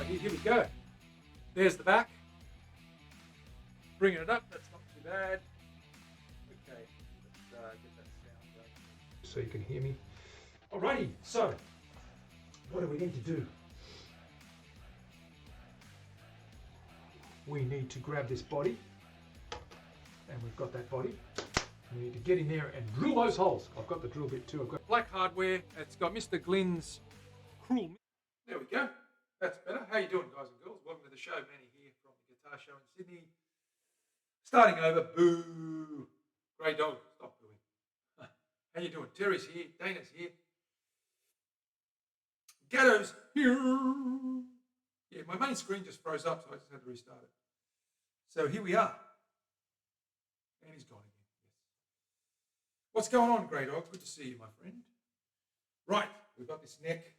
guy here. Here we go. There's the back. Bringing it up. That's not too bad. Okay, let's get that sound going so you can hear me. Alrighty, so what do we need to do? We need to grab this body, and we've got that body. We need to get in there and drill those holes. I've got the drill bit too. I've got black hardware. It's got Mr. Glynn's cruel. There we go. That's better. How you doing, guys and girls? Welcome to the show. Manny here from the Guitar Show in Sydney. Starting over. Boo. Grey dog. Stop booing. How you doing? Terry's here. Dana's here. Gatto's here. Yeah, my main screen just froze up, so I just had to restart it. So here we are. And he's gone again. Yes. What's going on, Grey Dog? Good to see you, my friend. Right, we've got this neck.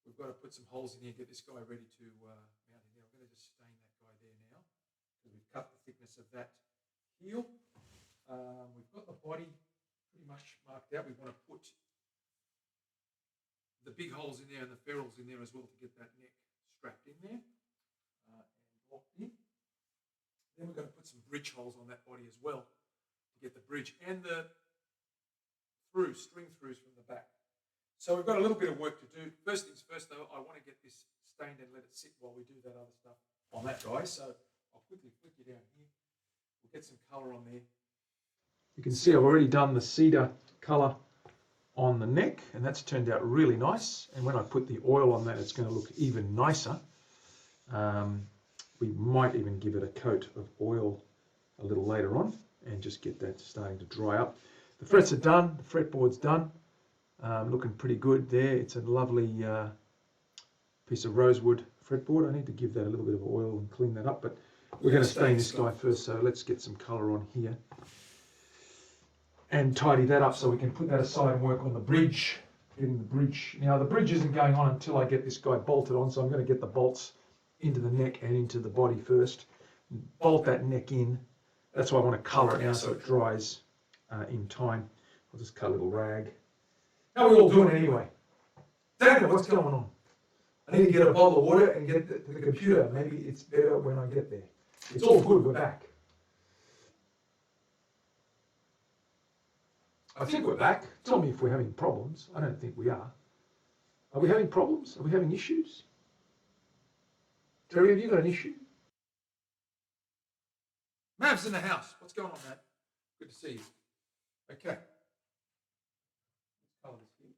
We've got to put some holes in here, get this guy ready to mount in there. I'm going to just stain that guy there now, because we've cut the thickness of that heel. We've got the body pretty much marked out. We want to put the big holes in there and the ferrules in there as well to get that neck strapped in there and locked in. Then we're going to put some bridge holes on that body as well to get the bridge and the string throughs from the back. So we've got a little bit of work to do. First things first though, I want to get this stained and let it sit while we do that other stuff on that guy. So I'll quickly flick you down here. We'll get some colour on there. You can see I've already done the cedar colour on the neck, and that's turned out really nice. And when I put the oil on that, it's going to look even nicer. We might even give it a coat of oil a little later on and just get that starting to dry up. The frets are done, the fretboard's done. Looking pretty good there. It's a lovely piece of rosewood fretboard. I need to give that a little bit of oil and clean that up, but we're going to stain this guy first, so let's get some colour on here and tidy that up so we can put that aside and work on the bridge, getting the bridge. Now the bridge isn't going on until I get this guy bolted on, so I'm going to get the bolts into the neck and into the body first. Bolt that neck in. That's why I want to colour it now so it dries in time. I'll just cut a little rag. How are we all doing anyway? Dana, what's going on? I need to get a bottle of water and get to the computer. Maybe it's better when I get there. It's all good, we're back. I think we're back. Tell me if we're having problems. I don't think we are. Are we having problems? Are we having issues? Terry, have you got an issue? Mav's in the house. What's going on, Matt? Good to see you. Okay. Let's color this here.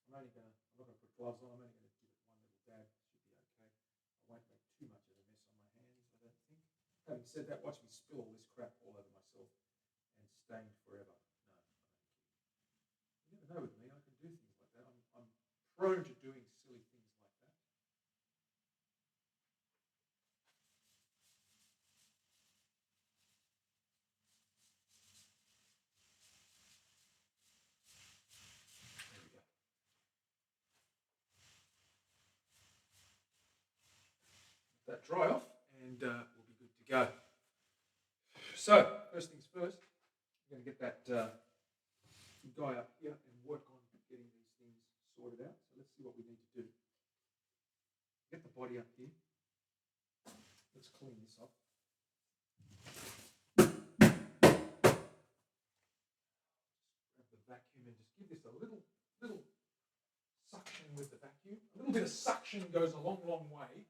I'm not going to put gloves on. I'm only going to give it one little dab. Should be okay. I won't make too much of a mess on my hands, I don't think. Having said that, watch me spill all this crap all over myself and stain forever. No, you never know with me. I can do things like that. I'm prone to doing silly things like that. There we go. Let that dry off and we'll be good to go. So, first things first, I'm going to get that guy up here and work on getting these things sorted out. So let's see what we need to do. Get the body up here. Let's clean this up. Grab the vacuum and just give this a little suction with the vacuum. A little bit of suction goes a long, long way.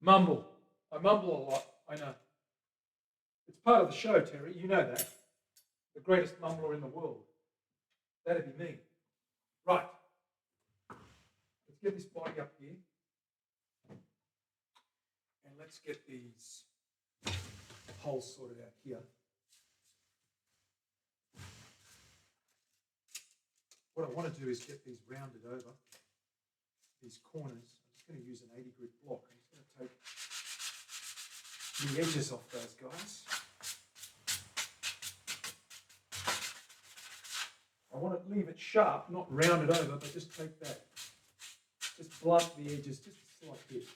Mumble. I mumble a lot, I know. It's part of the show, Terry, you know that. The greatest mumbler in the world. That'd be me. Right. Let's get this body up here. And let's get these holes sorted out here. What I want to do is get these rounded over, these corners. I'm just going to use an 80 grit block. I'm just going to take the edges off those guys. I want to leave it sharp, not round it over, but just take that. Just blunt the edges just a slight bit.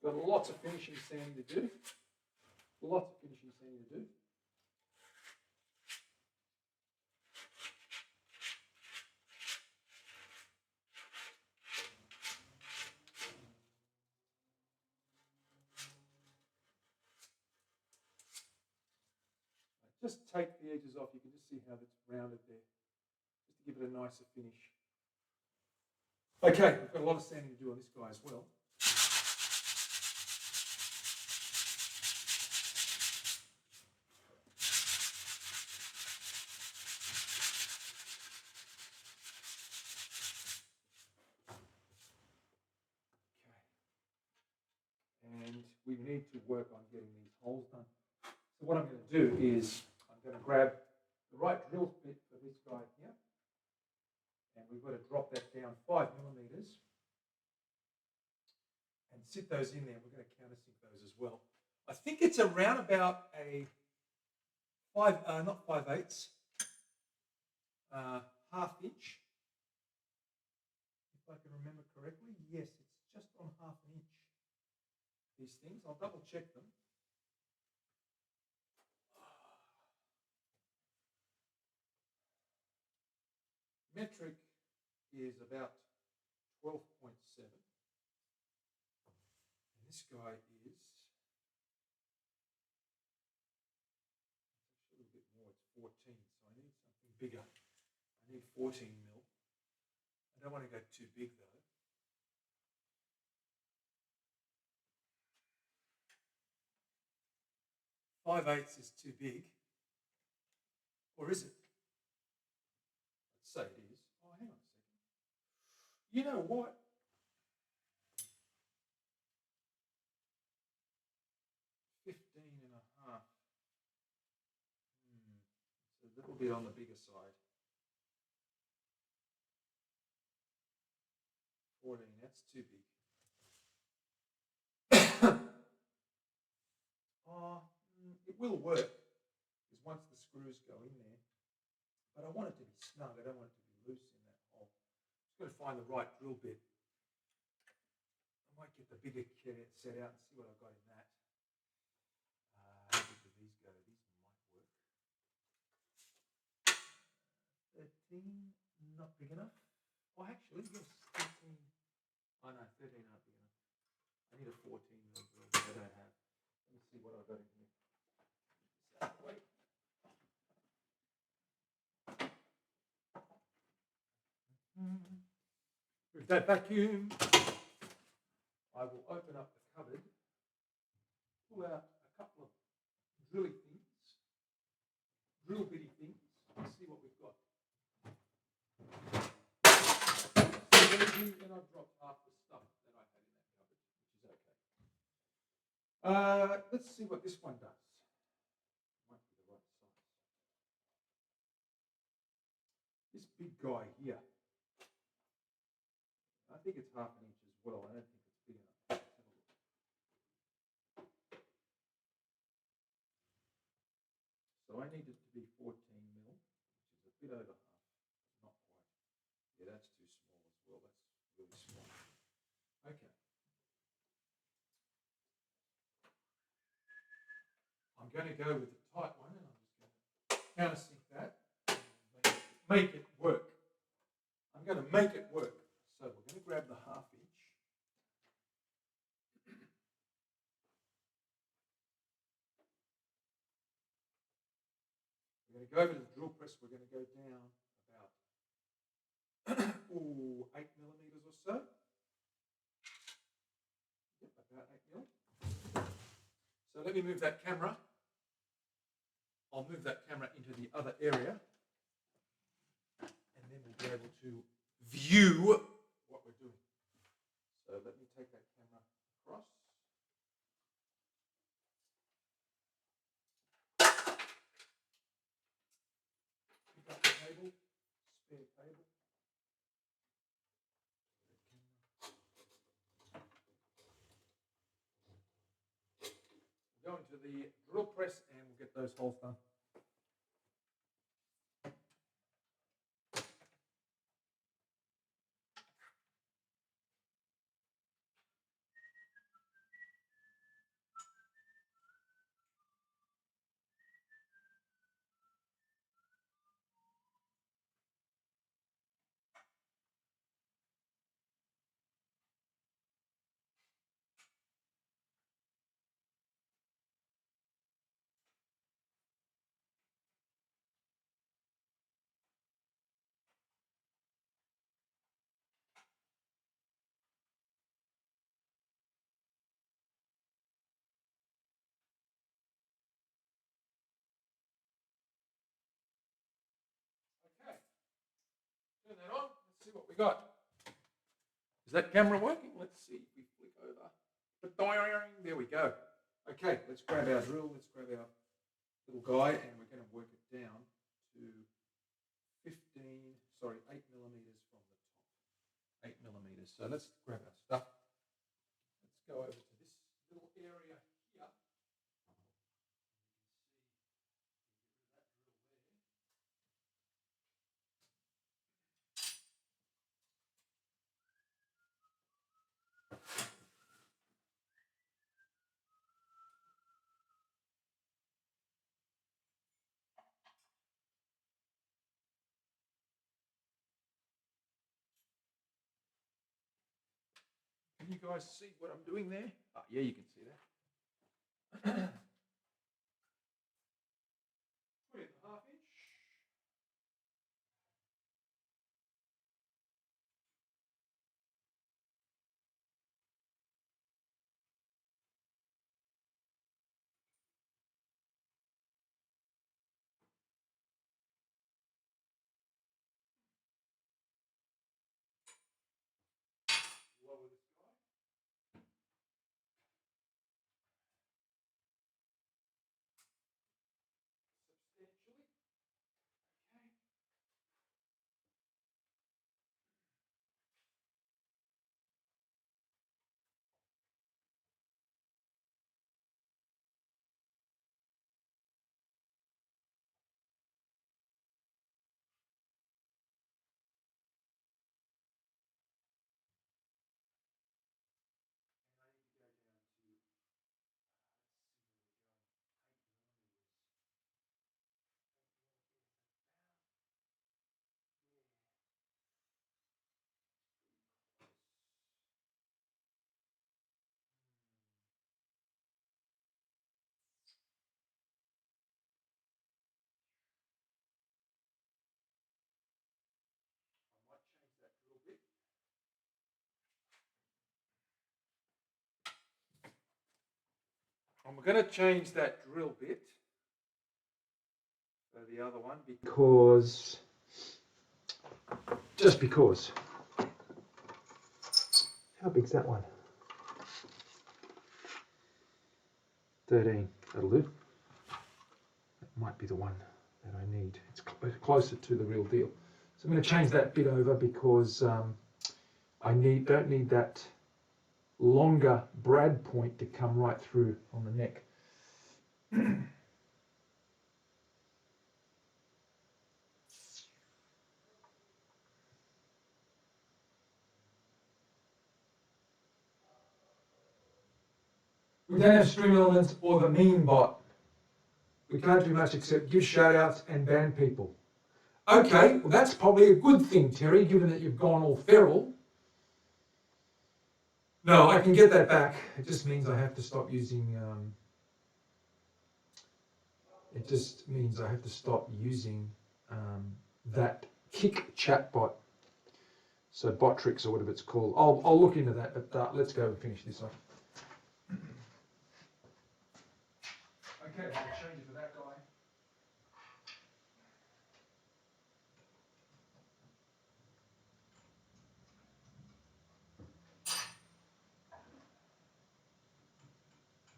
Got lots of finishing sanding to do. Lots of finishing sanding to do. Just take the edges off. You can just see how it's rounded there. Just to give it a nicer finish. Okay, we've got a lot of sanding to do on this guy as well. And we need to work on getting these holes done. So what I'm going to do is I'm going to grab the right drill bit for this guy here, and we've got to drop that down 5 millimeters and sit those in there. We're going to countersink those as well. I think it's around about a not 5/8, ½ inch. If I can remember correctly, yes, it's just on ½ inch. These things, I'll double check them. Metric is about 12.7. And this guy is a little bit more, it's 14. So I need something bigger. I need 14 mil. I don't want to go too big though. 5/8 is too big. Or is it? Let's say it is. Oh, hang on a second. You know what? It's a little bit on the bigger side. 14, that's too big. It will work, because once the screws go in there, but I want it to be snug, I don't want it to be loose in that hole. Just got to find the right drill bit. I might get the bigger kit set out and see what I've got in that. How big do these go? These might work. 13, not big enough. Oh, actually, yes, 13. Oh no, 13 aren't big enough. I need a 14 mil drill that I don't have. Let me see what I've got in here. Wait. With that vacuum, I will open up the cupboard, pull out a couple of drilly things, drill bitty things, and see what we've got. And I've dropped half the stuff that I had in that cupboard, which is okay. Let's see what this one does. Might be the right size. This big guy here, I think it's ½ inch as well. I don't think it's big enough. Let's have a look. I need it to be 14 mil, which is a bit over half. Not quite. Yeah, that's too small as well. That's really small. Okay. I'm going to go with the tight one, and I'm just going to countersink that and make it work. I'm going to make it work. So we're going to grab the 1/2 inch. We're going to go over to the drill press. We're going to go down about 8 millimeters or so. Yep, about 8 mil. So let me move that camera. I'll move that camera into the other area, and then we'll be able to view what we're doing. So let me take that camera across. Pick up the cable, spare cable. We'll go into the drill press and we'll get those holes done. Okay, turn that on. Let's see what we got. Is that camera working? Let's see if we flick over. There we go. Okay, let's grab our drill. Let's grab our little guy, and we're going to work it down to 8 millimeters from the top. 8 millimeters. So let's grab our stuff. Let's go over to this little area here. Can you guys see what I'm doing there? Oh, yeah, you can see that. Put in the 1/2 inch. Lower this guy. Substantially. Okay. I'm going to change that drill bit for the other one because, just because. How big's that one? 13. That'll do. That might be the one that I need. It's closer to the real deal. So I'm going to change that bit over because I don't need that longer brad point to come right through on the neck. We don't have stream elements or the meme bot. We can't do much except give shout outs and ban people. Okay, well that's probably a good thing, Terry, given that you've gone all feral. No, I can get that back. It just means I have to stop using, that Kick chatbot. So bot tricks or whatever it's called. I'll look into that, but let's go and finish this off. Okay, I'll change it for that guy.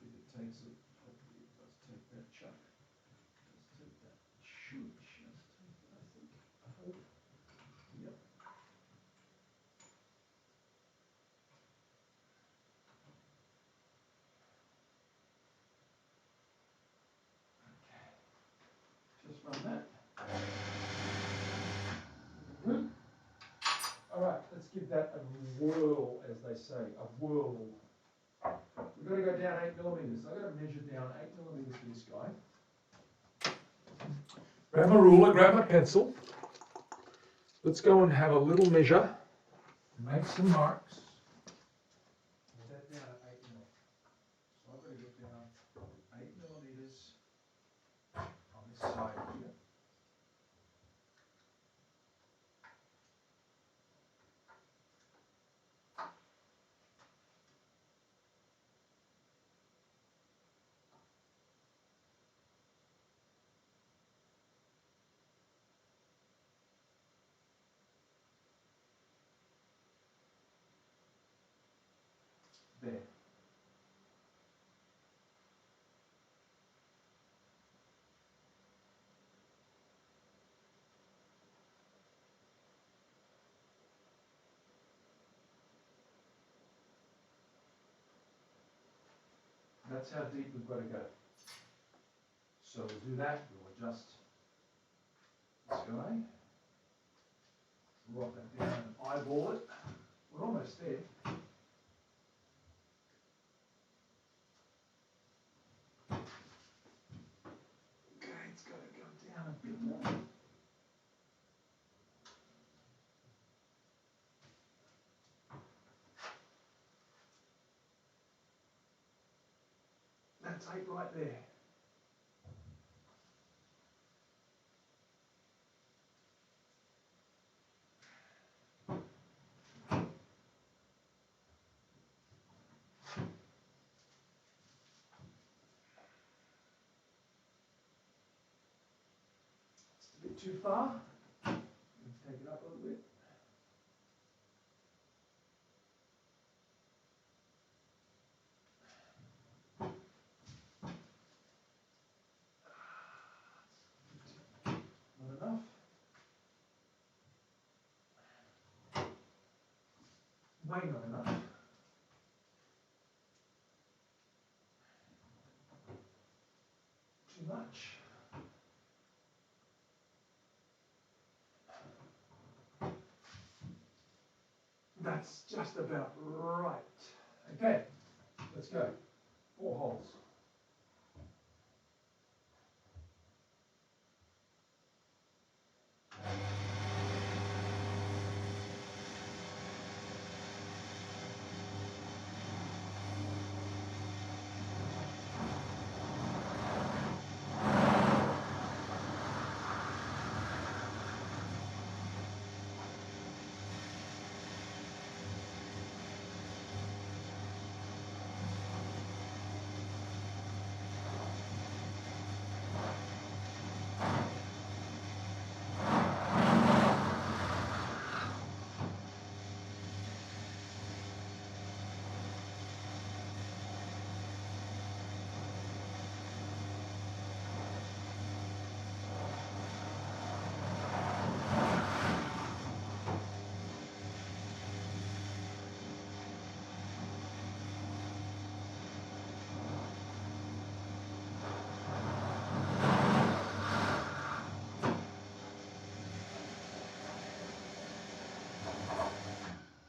If it takes it, hopefully it does take that chunk. It does take that. Should just take it, I think. I hope. Yep. Okay. Just run that. Good. All right, let's give that a whirl, as they say, a whirl. We've got to go down 8 millimeters. I've got to measure down 8 millimeters for this guy. Grab my ruler, grab my pencil. Let's go and have a little measure. Make some marks. Get that down at 8 mil. So I've got to get down 8 millimeters on this side here. There. That's how deep we've got to go. So we'll do that. We'll adjust this guy. Drop that down and eyeball it. We're almost there. Okay, it's got to go down a bit more. That's 8 right there. It's a bit too far. Let's take it up a little bit. Not enough. Way not enough. Too much. That's just about right. Okay, let's go. 4 holes.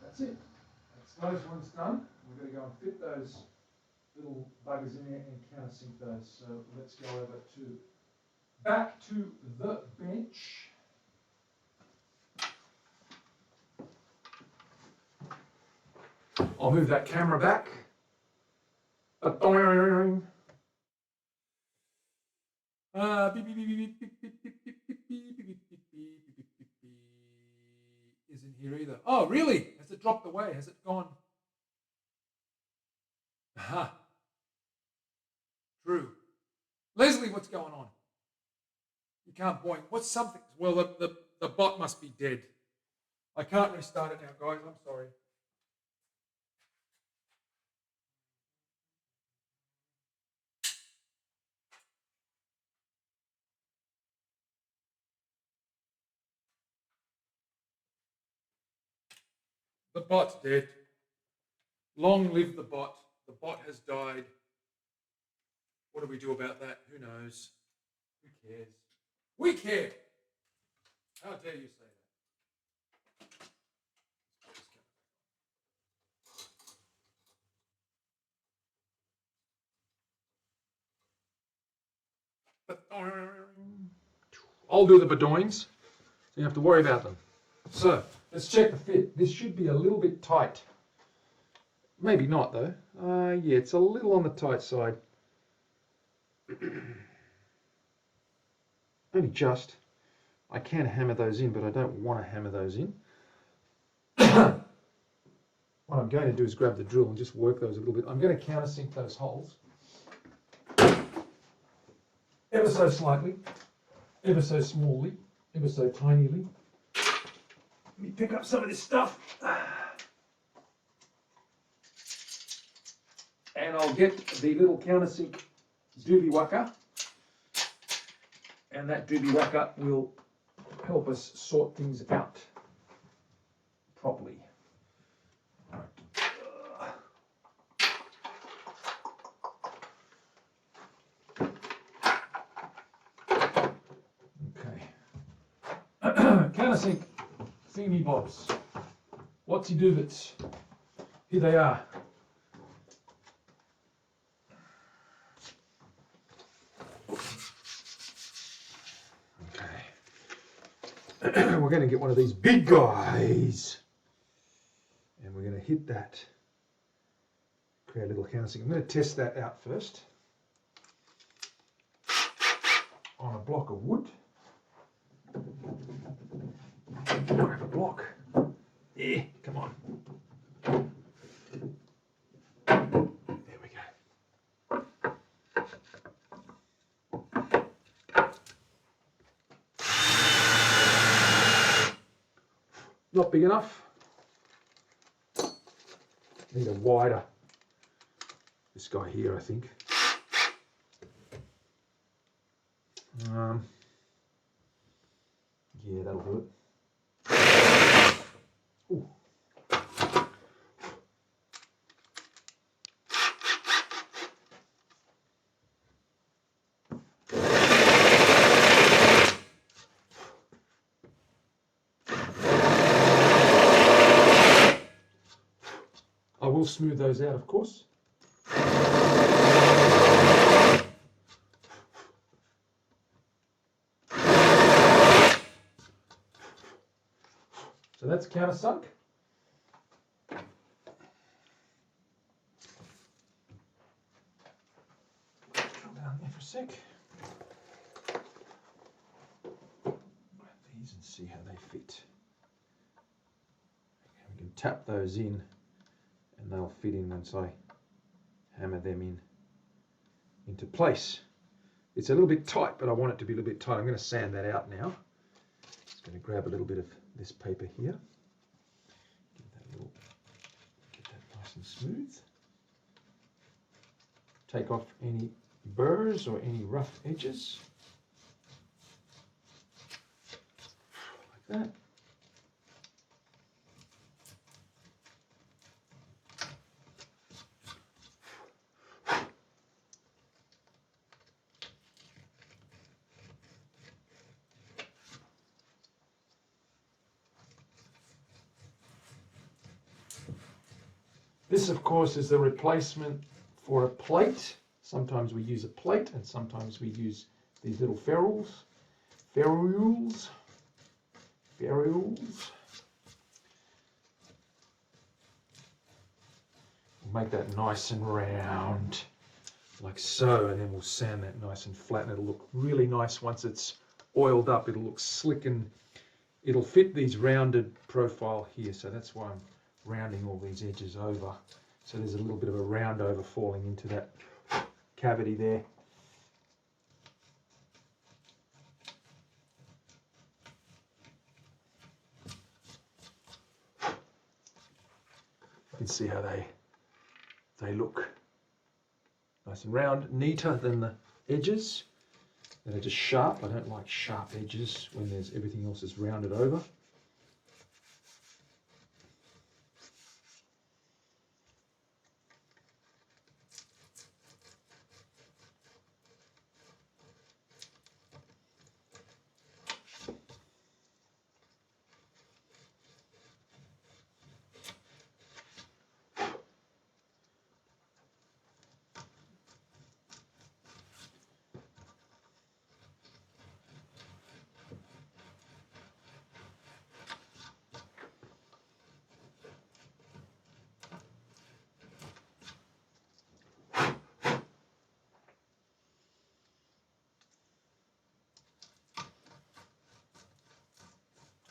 That's it. That's those ones done. We're going to go and fit those little buggers in there and countersink those. So let's go over to back to the bench. I'll move that camera back. Isn't here either. Oh, really? Has it dropped away? Has it gone? Aha. True. Leslie, what's going on? You can't point. What's something? Well, the bot must be dead. I can't restart it now, guys. I'm sorry. The bot's dead. Long live the bot. The bot has died. What do we do about that? Who knows? Who cares? We care. How dare you say that? I'll do the bedoings, so you don't have to worry about them. So, let's check the fit. This should be a little bit tight. Maybe not, though. Yeah, it's a little on the tight side. Only just. I can hammer those in, but I don't want to hammer those in. What I'm going to do is grab the drill and just work those a little bit. I'm going to countersink those holes. Ever so slightly, ever so smallly, ever so tinily. Let me pick up some of this stuff. And I'll get the little countersink doobie waka. And that doobie waka will help us sort things out properly. Okay. Countersink thingy bobs. What's he do bits? Here they are. We're going to get one of these big guys and we're going to hit that, create a little countersink. I'm going to test that out first on a block of wood. Grab a block. Yeah, come on. There we go. Not big enough. Need a wider. This guy here, I think. Yeah, that'll do it. Ooh. I will smooth those out, of course. So that's countersunk. Drill down there for a sec. Grab these and see how they fit. Okay, we can tap those in and they'll fit in once I hammer them into place. It's a little bit tight, but I want it to be a little bit tight. I'm going to sand that out now. Just going to grab a little bit of this paper here. Get that nice and smooth. Take off any burrs or any rough edges. Like that. This, of course, is the replacement for a plate. Sometimes we use a plate and sometimes we use these little ferrules. Ferrules. We'll make that nice and round, like so, and then we'll sand that nice and flat, and it'll look really nice once it's oiled up. It'll look slick and it'll fit these rounded profile here, so that's why I'm rounding all these edges over. So there's a little bit of a round over falling into that cavity there. You can see how they look nice and round, neater than the edges that are just sharp. I don't like sharp edges when there's everything else is rounded over.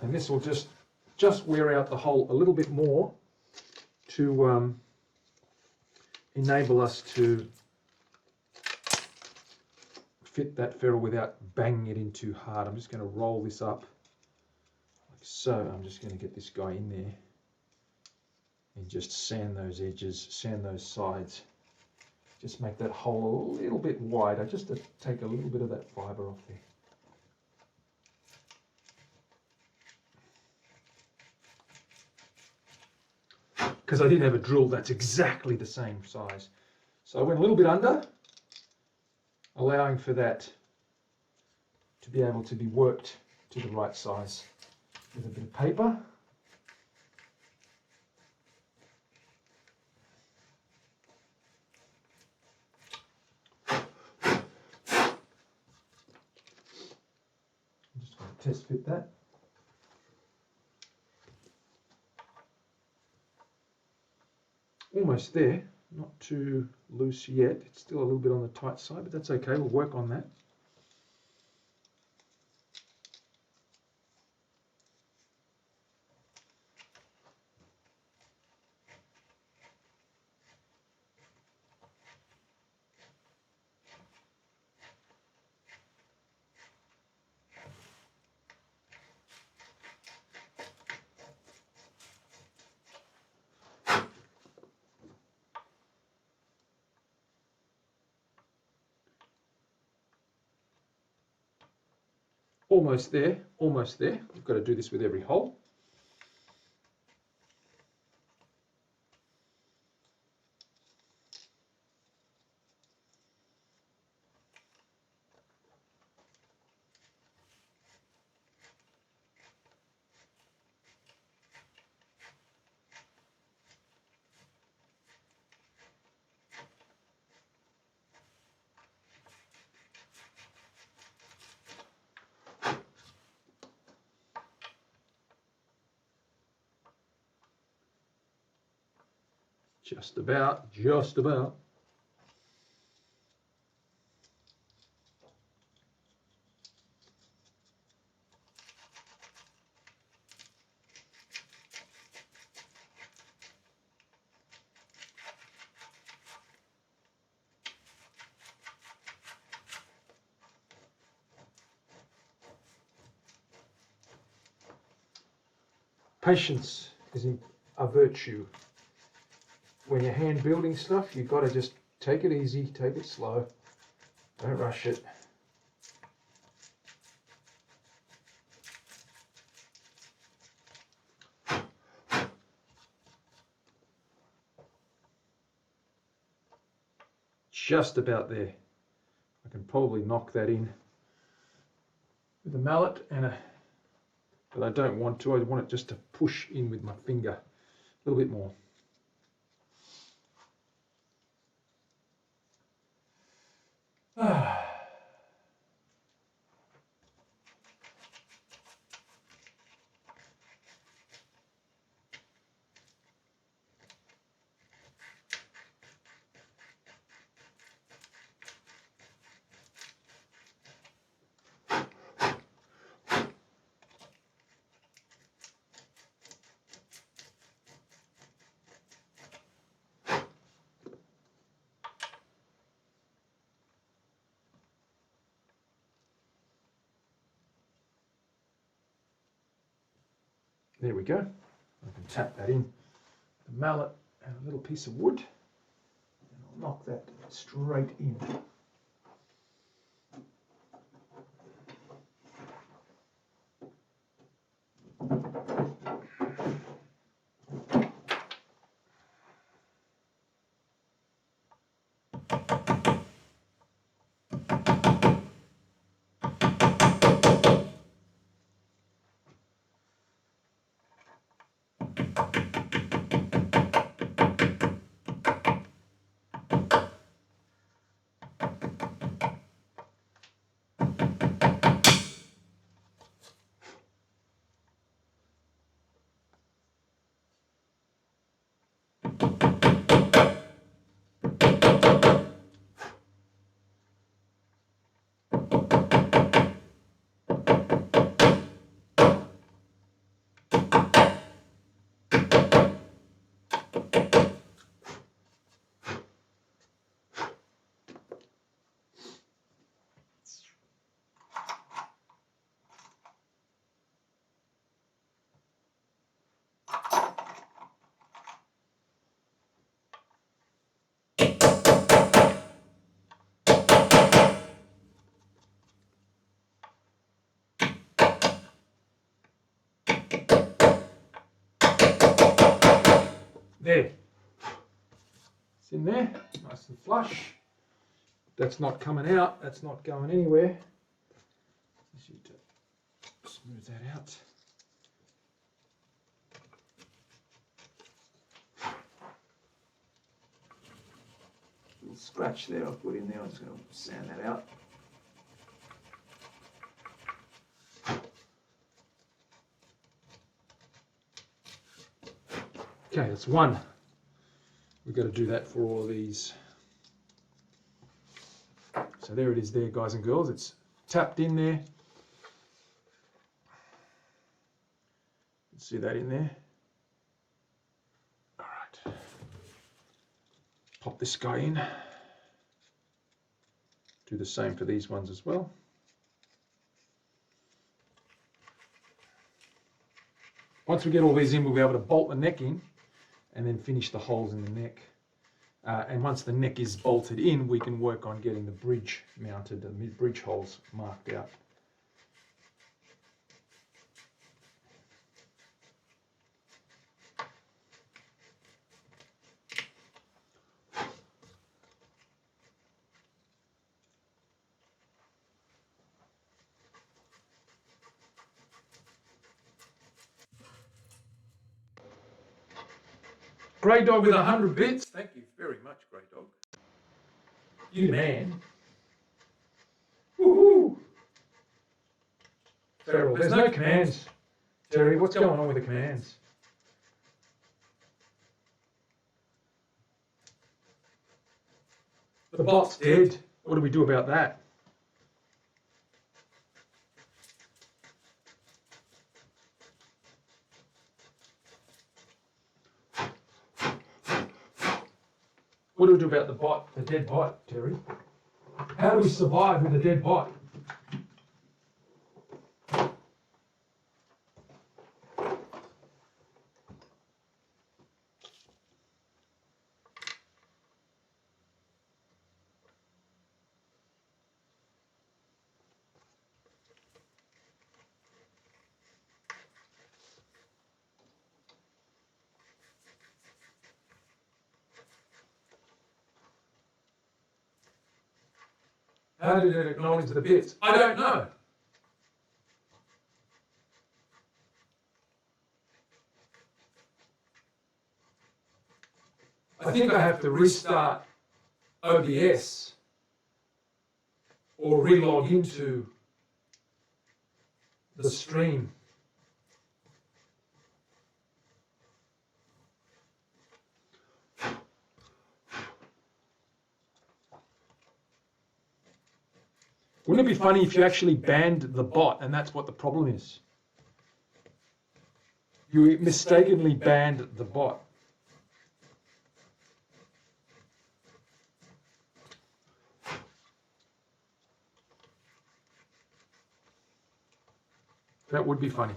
And this will just wear out the hole a little bit more to enable us to fit that ferrule without banging it in too hard. I'm just going to roll this up like so. I'm just going to get this guy in there and just sand those edges, sand those sides. Just make that hole a little bit wider, just to take a little bit of that fibre off there. Because I didn't have a drill that's exactly the same size. So I went a little bit under, allowing for that to be able to be worked to the right size with a bit of paper. I'm just going to test fit that. Almost there, not too loose yet. It's still a little bit on the tight side, but that's okay. We'll work on that. Almost there, almost there. We've got to do this with every hole. Just about, just about. Patience is a virtue. When you're hand building stuff, you've got to just take it easy, take it slow, don't rush it. Just about there. I can probably knock that in with a mallet but I don't want to. I want it just to push in with my finger a little bit more. There we go. I can tap that in the mallet and a little piece of wood, and I'll knock that straight in. There. It's in there, nice and flush. That's not coming out, that's not going anywhere. Just need to smooth that out. Little scratch there I've put in there, I'm just going to sand that out. Okay, that's one. We've got to do that for all of these. So there it is there, guys and girls. It's tapped in there. See that in there? All right. Pop this guy in. Do the same for these ones as well. Once we get all these in, we'll be able to bolt the neck in and then finish the holes in the neck. And once the neck is bolted in, we can work on getting the bridge mounted, the bridge holes marked out. Grey Dog with 100 bits. Thank you very much, Grey Dog. You the man. Woohoo! Feral, there's no commands. Terry, what's going on with the commands? The bot's dead. What do we do about that? What do we do about the bot, the dead bot, Terry? How do we survive with a dead bot? How did it acknowledge the bits? I don't know. I think I have to restart OBS or relog into the stream. Wouldn't it be funny if you actually banned the bot and that's what the problem is? You mistakenly banned the bot. That would be funny.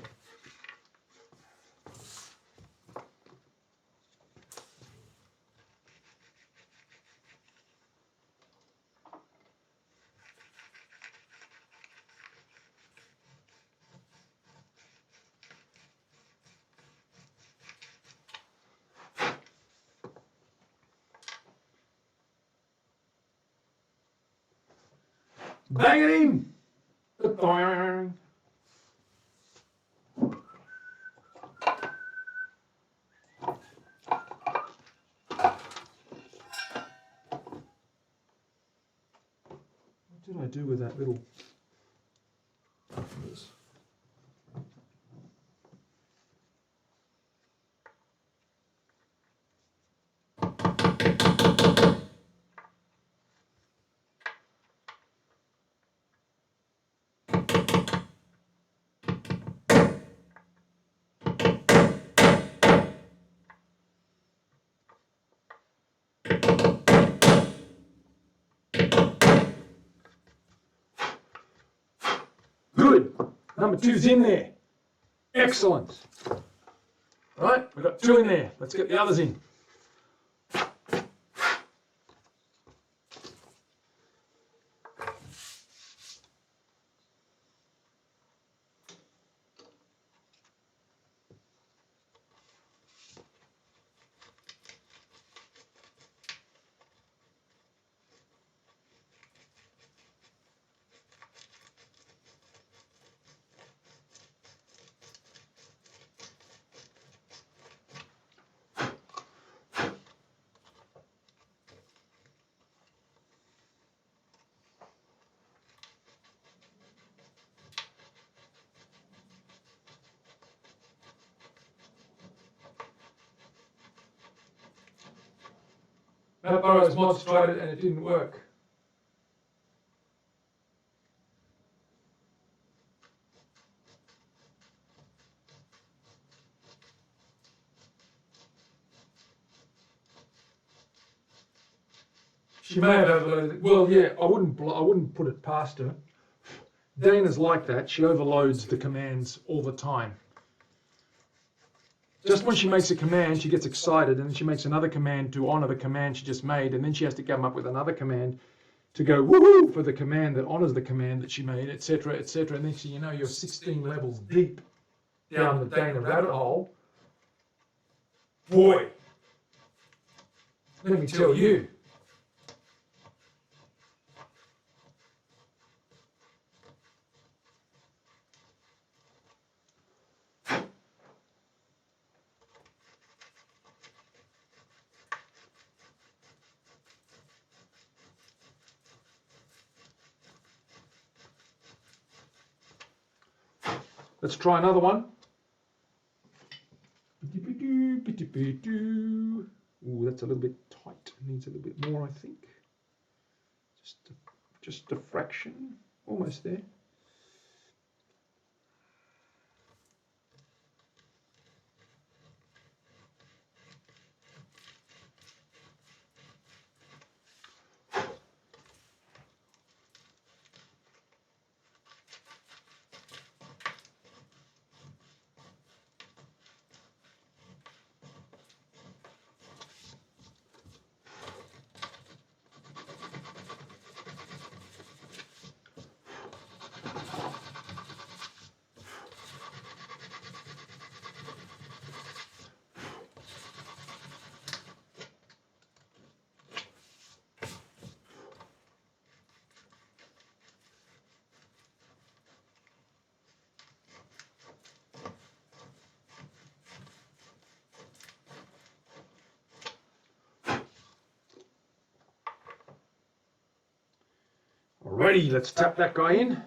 Bang it in! Ba-doing. What did I do with that little... Good. Number 2's in there. Excellent. All right, we've got 2 in there. Let's get the others in. Matt Burrows mods tried it and it didn't work. She may have overloaded it. Well, yeah, I wouldn't put it past her. Dana's like that. She overloads the commands all the time. Just when she makes a command, she gets excited, and then she makes another command to honour the command she just made, and then she has to come up with another command to go woohoo for the command that honours the command that she made, etc., etc. And then you know you're 16 levels deep down the Dana rabbit hole. Boy, let me tell you. Let's try another one. Ooh, that's a little bit tight. Needs a little bit more, I think. Just a fraction. Almost there. Alrighty, let's tap that guy in.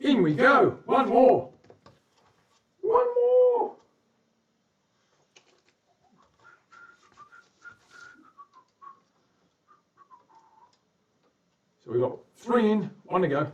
In we go. One more. One more. So we've got 3 in, 1 to go.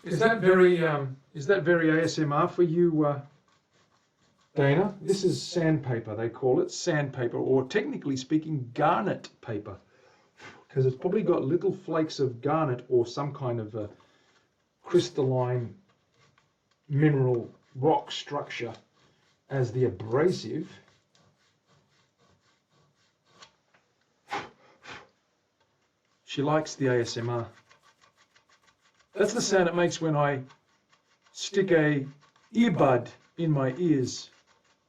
Is that very ASMR for you, Dana? This is sandpaper. They call it sandpaper, or technically speaking, garnet paper, because it's probably got little flakes of garnet or some kind of a crystalline mineral rock structure as the abrasive. She likes the ASMR. That's the sound it makes when I stick a earbud in my ears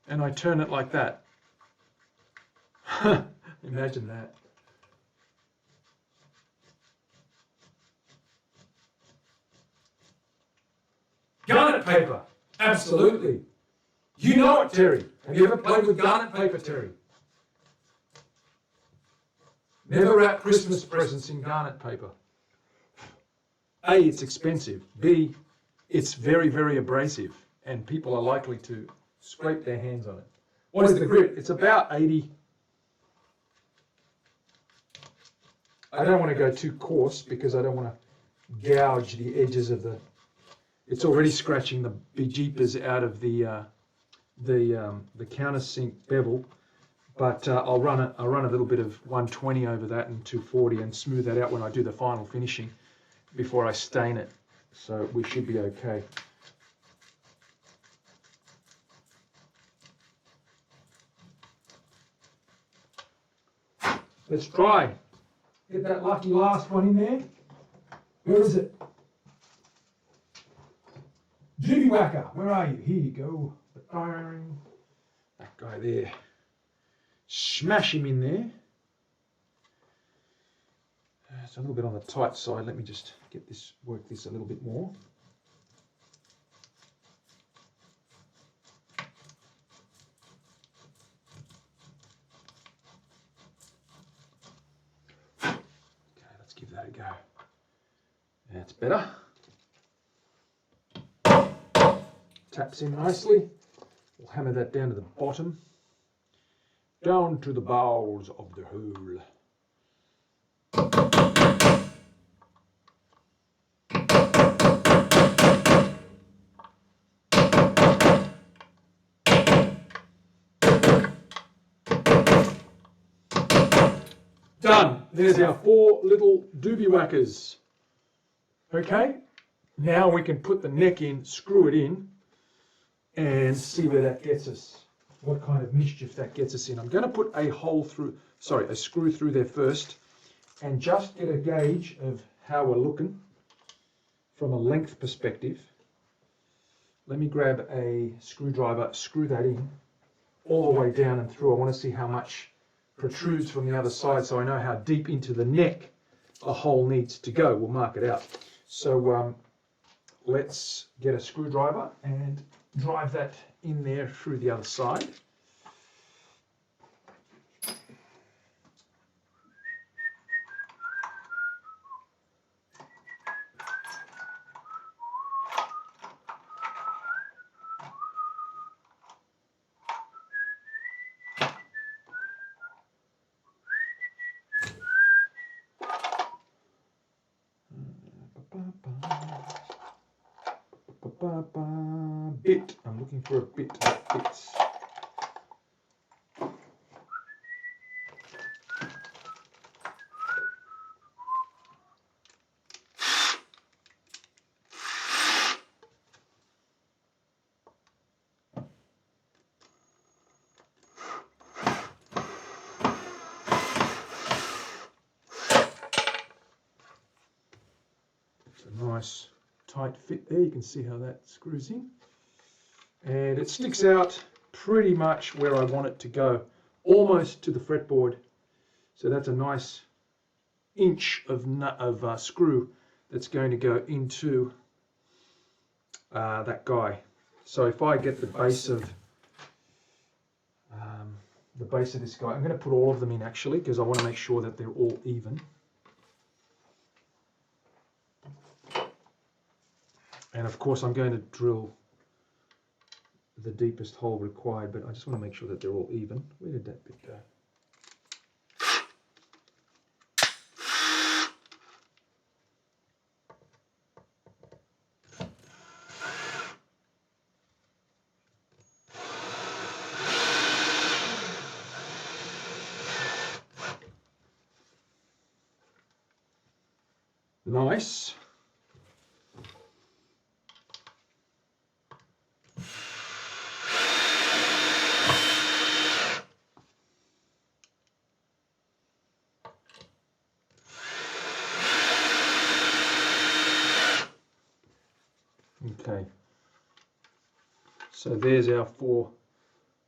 and I turn it like that. Imagine that. Garnet paper, absolutely. You know it, Terry. Have you ever played with garnet paper, Terry? Never wrap Christmas presents in garnet paper. A, it's expensive. B, it's very, very abrasive, and people are likely to scrape their hands on it. What is the grit? It's about 80. I don't want to go too coarse because I don't want to gouge the edges of the. It's already scratching the bejeepers out of the countersink bevel, but I'll run a little bit of 120 over that and 240 and smooth that out when I do the final finishing before I stain it. So we should be okay. Let's try. Get that lucky last one in there. Where is it? Jimmy Whacker, where are you? Here you go. That guy there. Smash him in there. It's a little bit on the tight side. Let me just work this a little bit more. Okay, let's give that a go. That's better. Taps in nicely. We'll hammer that down to the bottom. Down to the bowels of the hole. Done. There's our 4 little doobie whackers. Okay, now we can put the neck in, screw it in, and see where that gets us. What kind of mischief that gets us in. I'm going to put a screw through there first, and just get a gauge of how we're looking from a length perspective. Let me grab a screwdriver, screw that in all the way down and through. I want to see how much protrudes from the other side so I know how deep into the neck the hole needs to go. We'll mark it out. So let's get a screwdriver and drive that in there through the other side. Bit. I'm looking for a bit that fits. It's a nice tight fit there. You can see how that screws in. And it sticks out pretty much where I want it to go, almost to the fretboard. So that's a nice inch of screw that's going to go into that guy. So if I get the base of this guy, I'm going to put all of them in actually because I want to make sure that they're all even. And of course I'm going to drill the deepest hole required, but I just want to make sure that they're all even. Where did that bit go? Nice. Okay. So there's our 4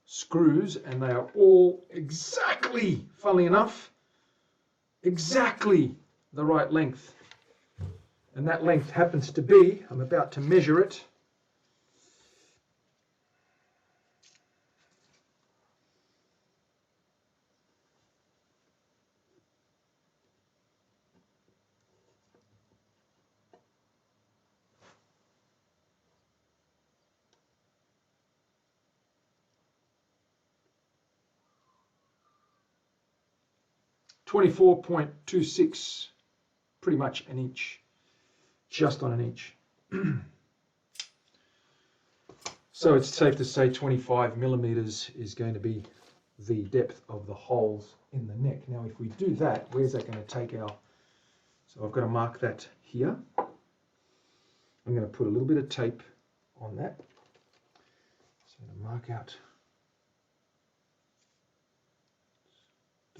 screws, and they are all exactly, funnily enough, exactly the right length. And that length happens to be, I'm about to measure it, 24.26, pretty much an inch, just on an inch. So it's safe to say 25 millimeters is going to be the depth of the holes in the neck. Now if we do that, where's that going to take our, so I've got to mark that here. I'm going to put a little bit of tape on that. So I'm going to mark out,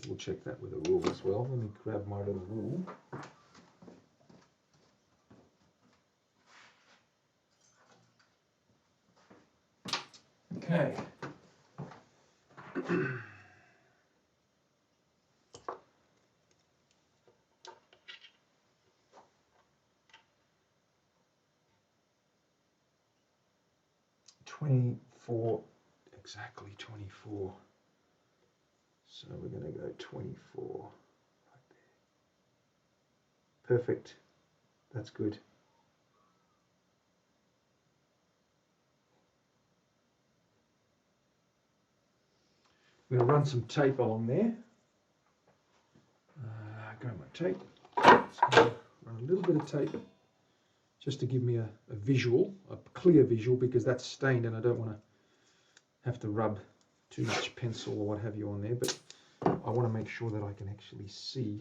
double check that with a rule as well. Let me grab my little rule. Okay. Exactly 24. So we're going to go 24 right there. Perfect. That's good. I'm going to run some tape along there. Grab my tape. Just going to run a little bit of tape just to give me a visual, a clear visual, because that's stained and I don't want to have to rub too much pencil or what have you on there, but I want to make sure that I can actually see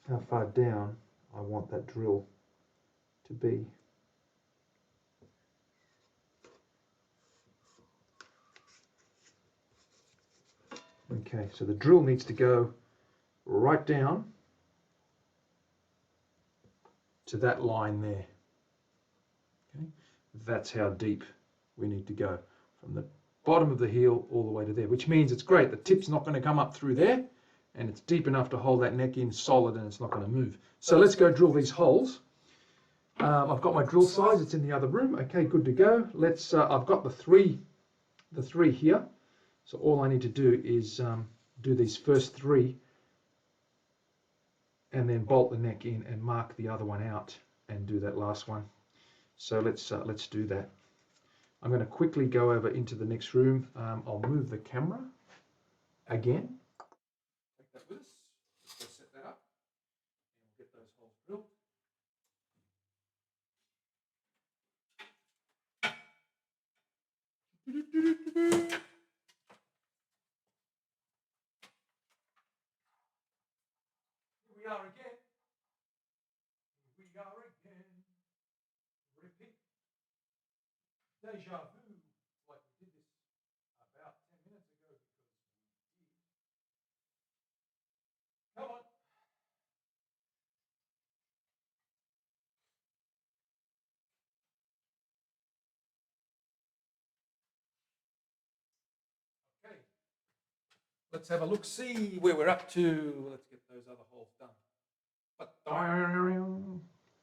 how far down I want that drill to be. Okay, so the drill needs to go right down to that line there. Okay, that's how deep we need to go, from the bottom of the heel all the way to there, which means it's great. The tip's not going to come up through there, and it's deep enough to hold that neck in solid, and it's not going to move. So let's go drill these holes. I've got my drill size. It's in the other room. Okay, good to go. Let's. I've got the three here. So all I need to do is do these first 3, and then bolt the neck in and mark the other one out, and do that last one. So let's do that. I'm going to quickly go over into the next room. I'll move the camera again. Take that with us. Let's go set that up, and we'll get those holes drilled. Here we are again. Here we are again. Repeat. Deja vu. Like we did this about 10 minutes ago because we did. Come on. Okay. Let's have a look, see where we're up to. Let's get those other holes done.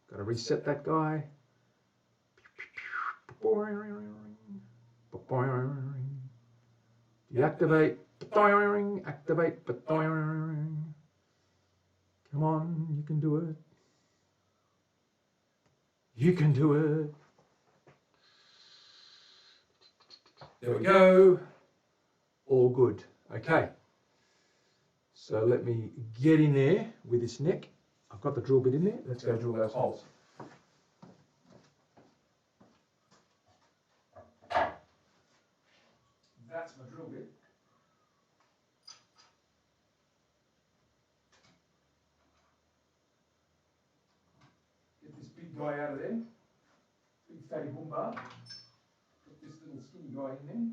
Got to reset that guy. Deactivate. Activate. Come on, you can do it. You can do it. There we go. All good. Okay. So let me get in there with this neck. I've got the drill bit in there. Let's go drill those holes. That's my drill bit. big guy out of there. Big fatty boom bar. Put this little skinny guy in there.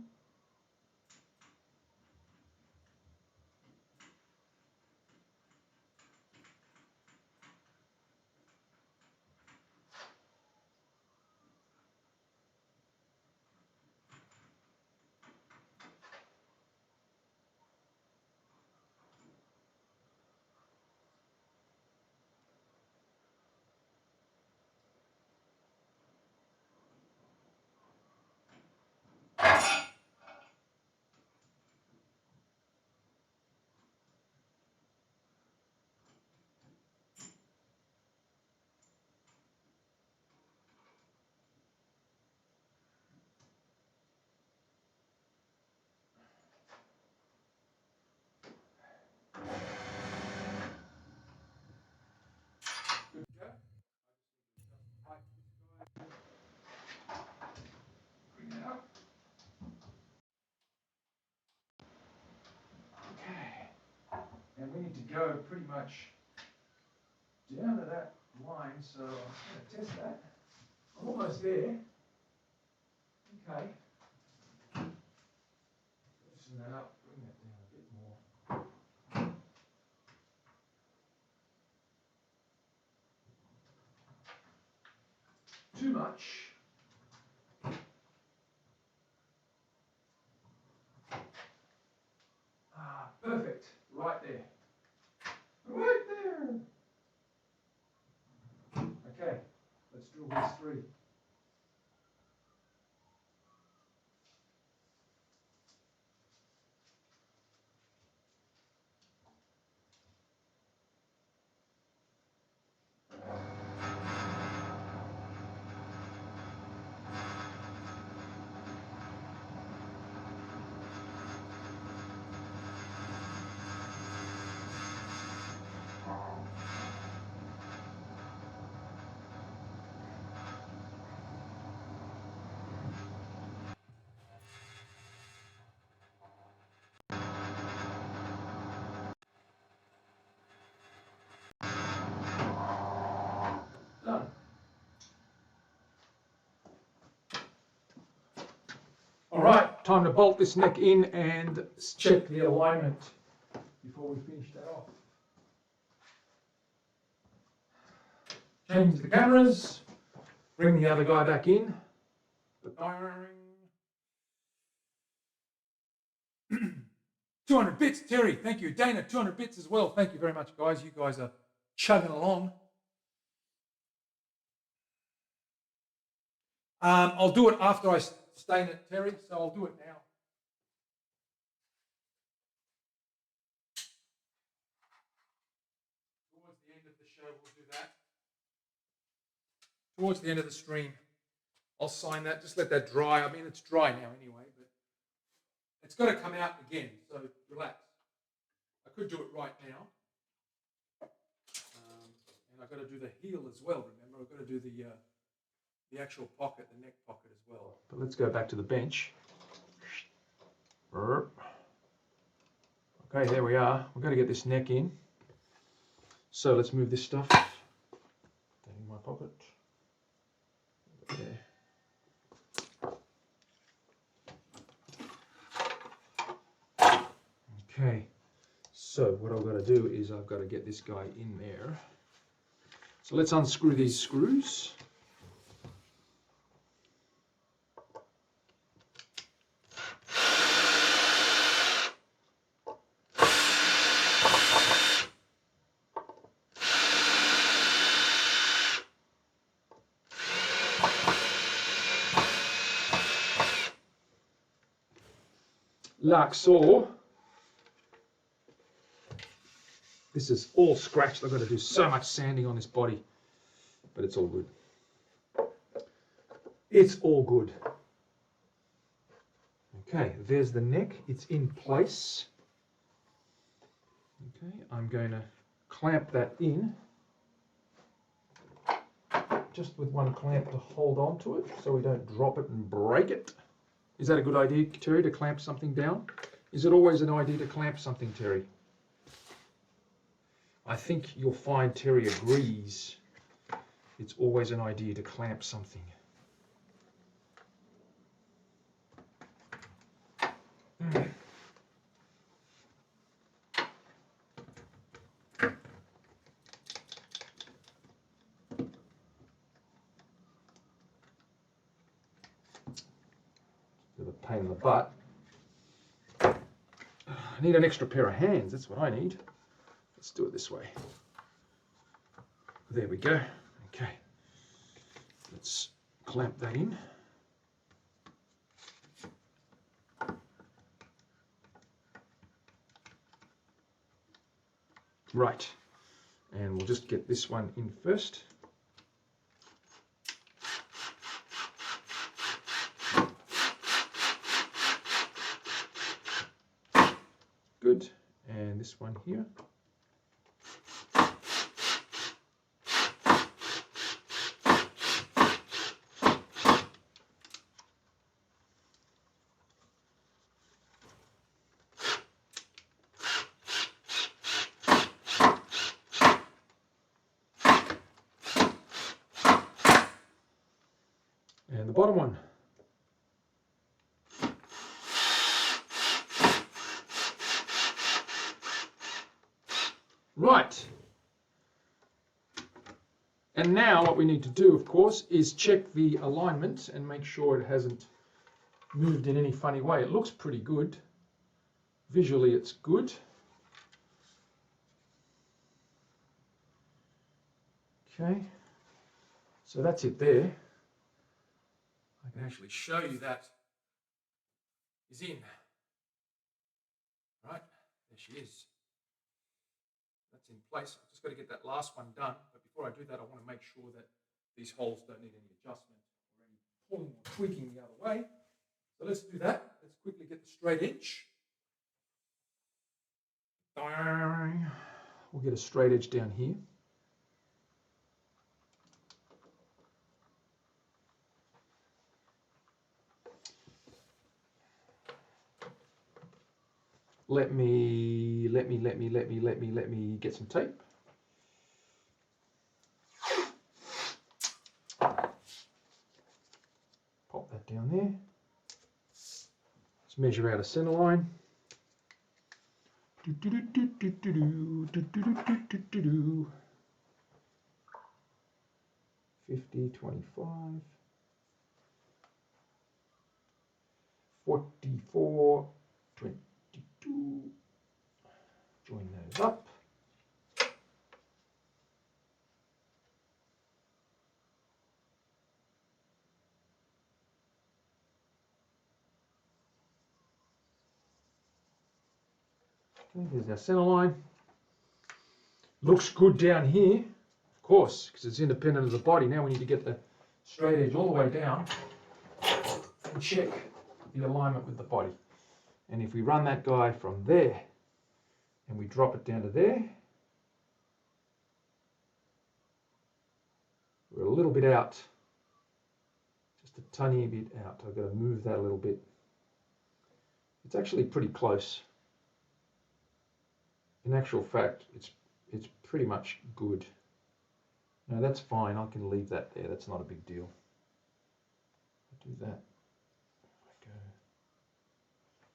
Good to go. Bring that up. Okay. And we need to go pretty much down to that line, so I'm going to test that. I'm almost there. Okay. Loosen that up, bring that down a bit more. Too much. Ah, perfect. Right there. Right there. Okay, let's drill these three. Done. All right, time to bolt this neck in and check the alignment before we finish that off. Change the cameras, bring the other guy back in. 200 bits, Terry. Thank you. Dana, 200 bits as well. Thank you very much, guys. You guys are chugging along. I'll do it after I stain it, Terry, so I'll do it now. Towards the end of the show, we'll do that. Towards the end of the stream, I'll sign that. Just let that dry. I mean, it's dry now anyway, but it's got to come out again, so relax. I could do it right now. And I've got to do the heel as well, remember? I've got to do the actual pocket, the neck pocket as well. But let's go back to the bench. Okay, there we are. We've got to get this neck in. So let's move this stuff. That in my pocket. There. Okay, so what I've got to do is I've got to get this guy in there. So let's unscrew these screws. Like so. This is all scratched. I've got to do so much sanding on this body, but it's all good. It's all good. Okay, there's the neck. It's in place. Okay, I'm going to clamp that in, just with one clamp to hold on to it so we don't drop it and break it. Is that a good idea, Terry, to clamp something down? Is it always an idea to clamp something, Terry? I think you'll find Terry agrees it's always an idea to clamp something. Bit of a pain in the butt. I need an extra pair of hands, that's what I need. Let's do it this way. There we go. Okay. Let's clamp that in. Right. And we'll just get this one in first. Good. And this one here. And the bottom one. Right. And now what we need to do, of course, is check the alignment and make sure it hasn't moved in any funny way. It looks pretty good. Visually, it's good. Okay. So that's it there. I can actually show you that is in. Right, there she is. That's in place. I've just got to get that last one done. But before I do that, I want to make sure that these holes don't need any adjustment or any pulling or tweaking the other way. So let's do that. Let's quickly get the straight edge. We'll get a straight edge down here. Let me get some tape. Pop that down there. Let's measure out a center line. 50, 25, 44, 22. Join those up. Okay, there's our center line. Looks good down here, of course, because it's independent of the body. Now we need to get the straight edge all the way down and check the alignment with the body. And if we run that guy from there and we drop it down to there, we're a little bit out, just a tiny bit out. I've got to move that a little bit. It's actually pretty close. In actual fact, it's pretty much good. No, that's fine. I can leave that there. That's not a big deal. I'll do that. Go.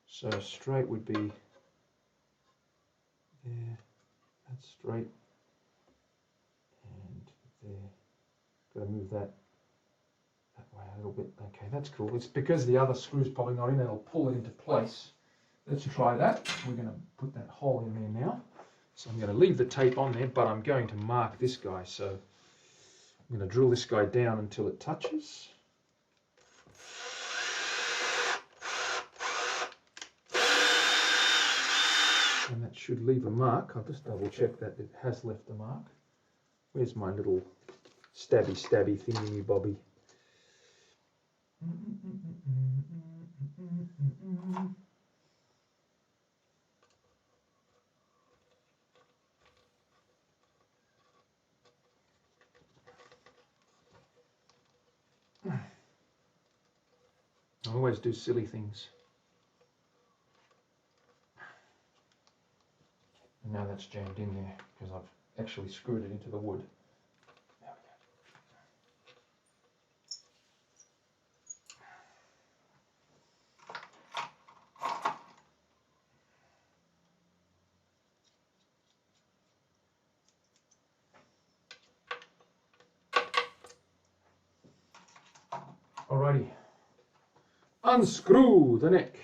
So straight would be there. That's straight. And there. Got to move that way a little bit. Okay, that's cool. It's because the other screw's probably not in. It'll pull it into place. Let's try that. We're going to put that hole in there now. So I'm going to leave the tape on there, but I'm going to mark this guy. So I'm going to drill this guy down until it touches. And that should leave a mark. I'll just double check that it has left a mark. Where's my little stabby thingy bobby? I always do silly things. And now that's jammed in there because I've actually screwed it into the wood. There we Alrighty. Unscrew the neck.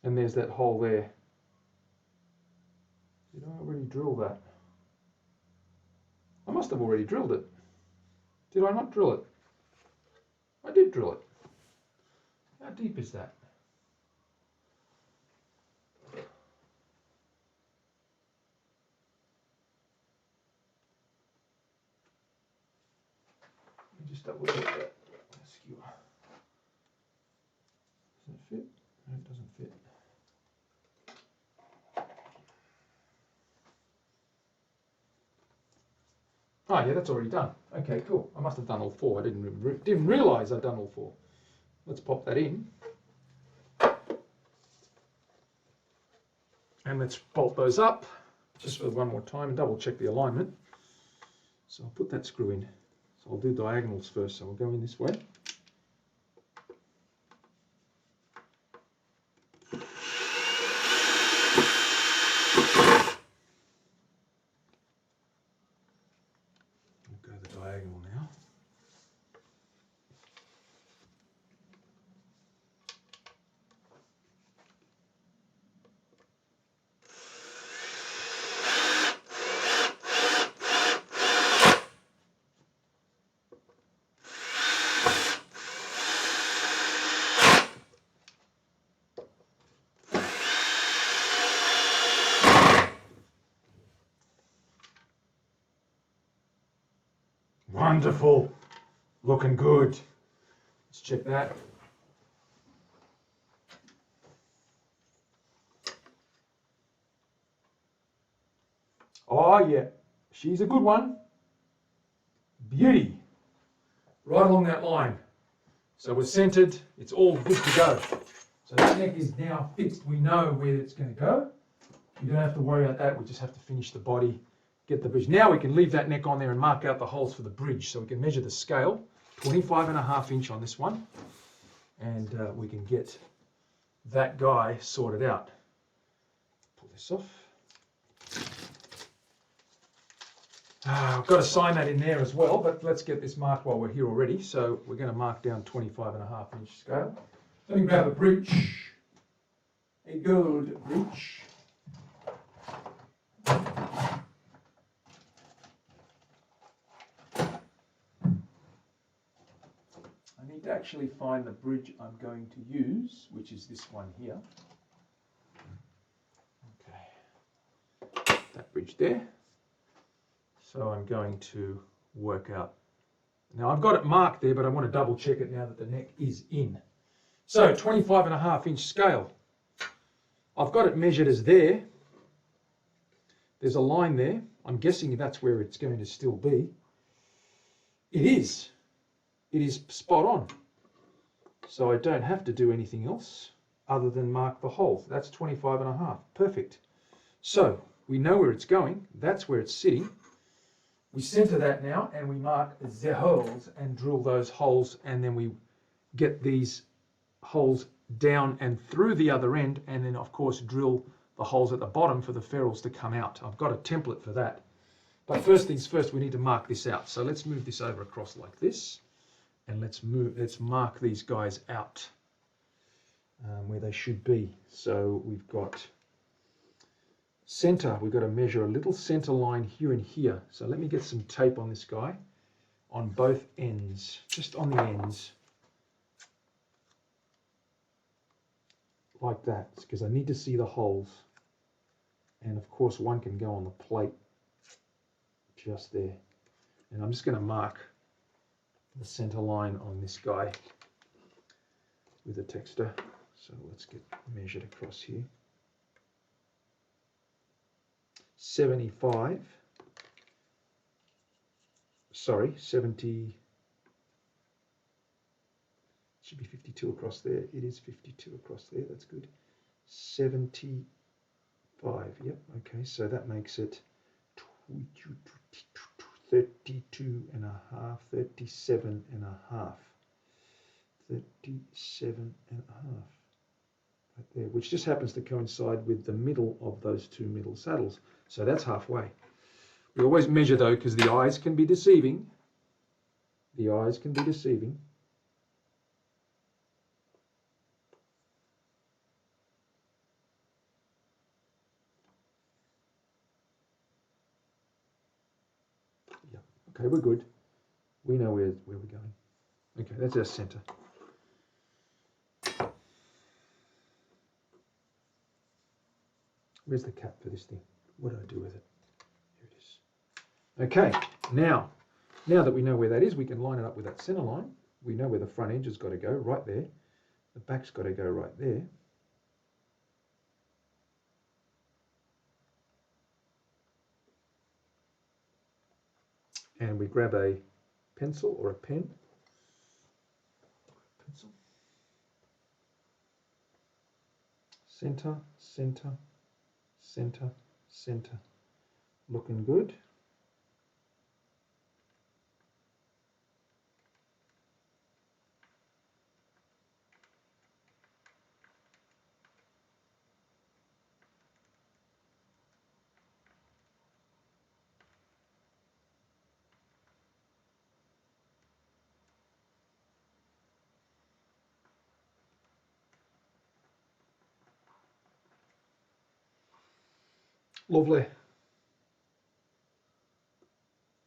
And there's that hole there. Did I already drill that? I must have already drilled it. Did I not drill it? I did drill it. How deep is that? Let me just double check that skewer. Does it fit? No, it doesn't fit. Oh yeah, that's already done. Okay, cool. I must have done all four. I didn't realise I'd done all four. Let's pop that in. And let's bolt those up just for one more time and double check the alignment. So I'll put that screw in. So I'll do diagonals first. So we'll go in this way. We'll go the diagonal now. Wonderful. Looking good. Let's check that. Oh yeah, she's a good one. Beauty. Right along that line. So we're centered, it's all good to go. So that neck is now fixed, we know where it's going to go. You don't have to worry about that, we just have to finish the body, get the bridge. Now we can leave that neck on there and mark out the holes for the bridge. So we can measure the scale, 25.5 inch on this one. And we can get that guy sorted out. Pull this off. I've got to sign that in there as well, but let's get this marked while we're here already. So we're going to mark down 25.5 inch scale. Let me grab a bridge, a gold bridge. I need to actually find the bridge I'm going to use, which is this one here. Okay, that bridge there. So I'm going to work out. Now I've got it marked there, but I want to double check it now that the neck is in. So 25.5 inch scale. I've got it measured as there. There's a line there. I'm guessing that's where it's going to still be. It is. It is spot on. So I don't have to do anything else other than mark the hole. That's 25.5. Perfect. So we know where it's going. That's where it's sitting. We center that now and we mark the holes and drill those holes, and then we get these holes down and through the other end, and then of course drill the holes at the bottom for the ferrules to come out. I've got a template for that. But first things first, we need to mark this out. So let's move this over across like this, and let's mark these guys out where they should be. So we've got center, we've got to measure a little center line here and here. So let me get some tape on this guy on both ends, just on the ends, like that, because I need to see the holes. And of course one can go on the plate just there. And I'm just going to mark the center line on this guy with a texter. So let's get measured across here. 75, sorry, 70, should be 52 across there. It is 52 across there. That's good. 75. Yep. Okay. So that makes it 32 and a half, 37 and a half. 37 and a half. Right there, which just happens to coincide with the middle of those two middle saddles. So that's halfway. We always measure though, because the eyes can be deceiving. The eyes can be deceiving. Yeah. Okay, we're good. We know where we're going. Okay, that's our center. Where's the cap for this thing? What do I do with it? Here it is. Okay, now that we know where that is, we can line it up with that center line. We know where the front edge has got to go, right there. The back's got to go right there. And we grab a pencil or a pen. Pencil. Center, center, center, center. Looking good. Lovely.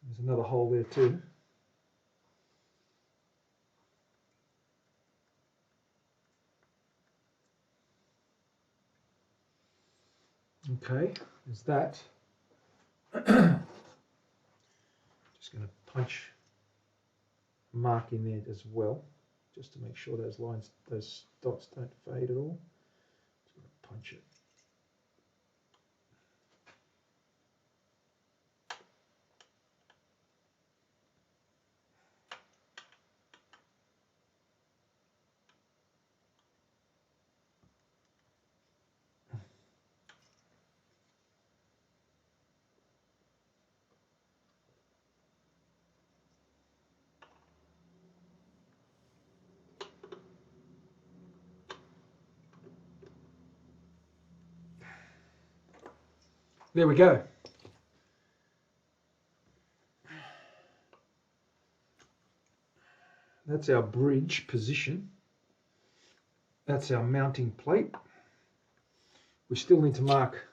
There's another hole there too. Okay, there's that. Just going to punch a mark in there as well, just to make sure those lines, those dots don't fade at all. Just going to punch it. There we go. That's our bridge position. That's our mounting plate. We still need to mark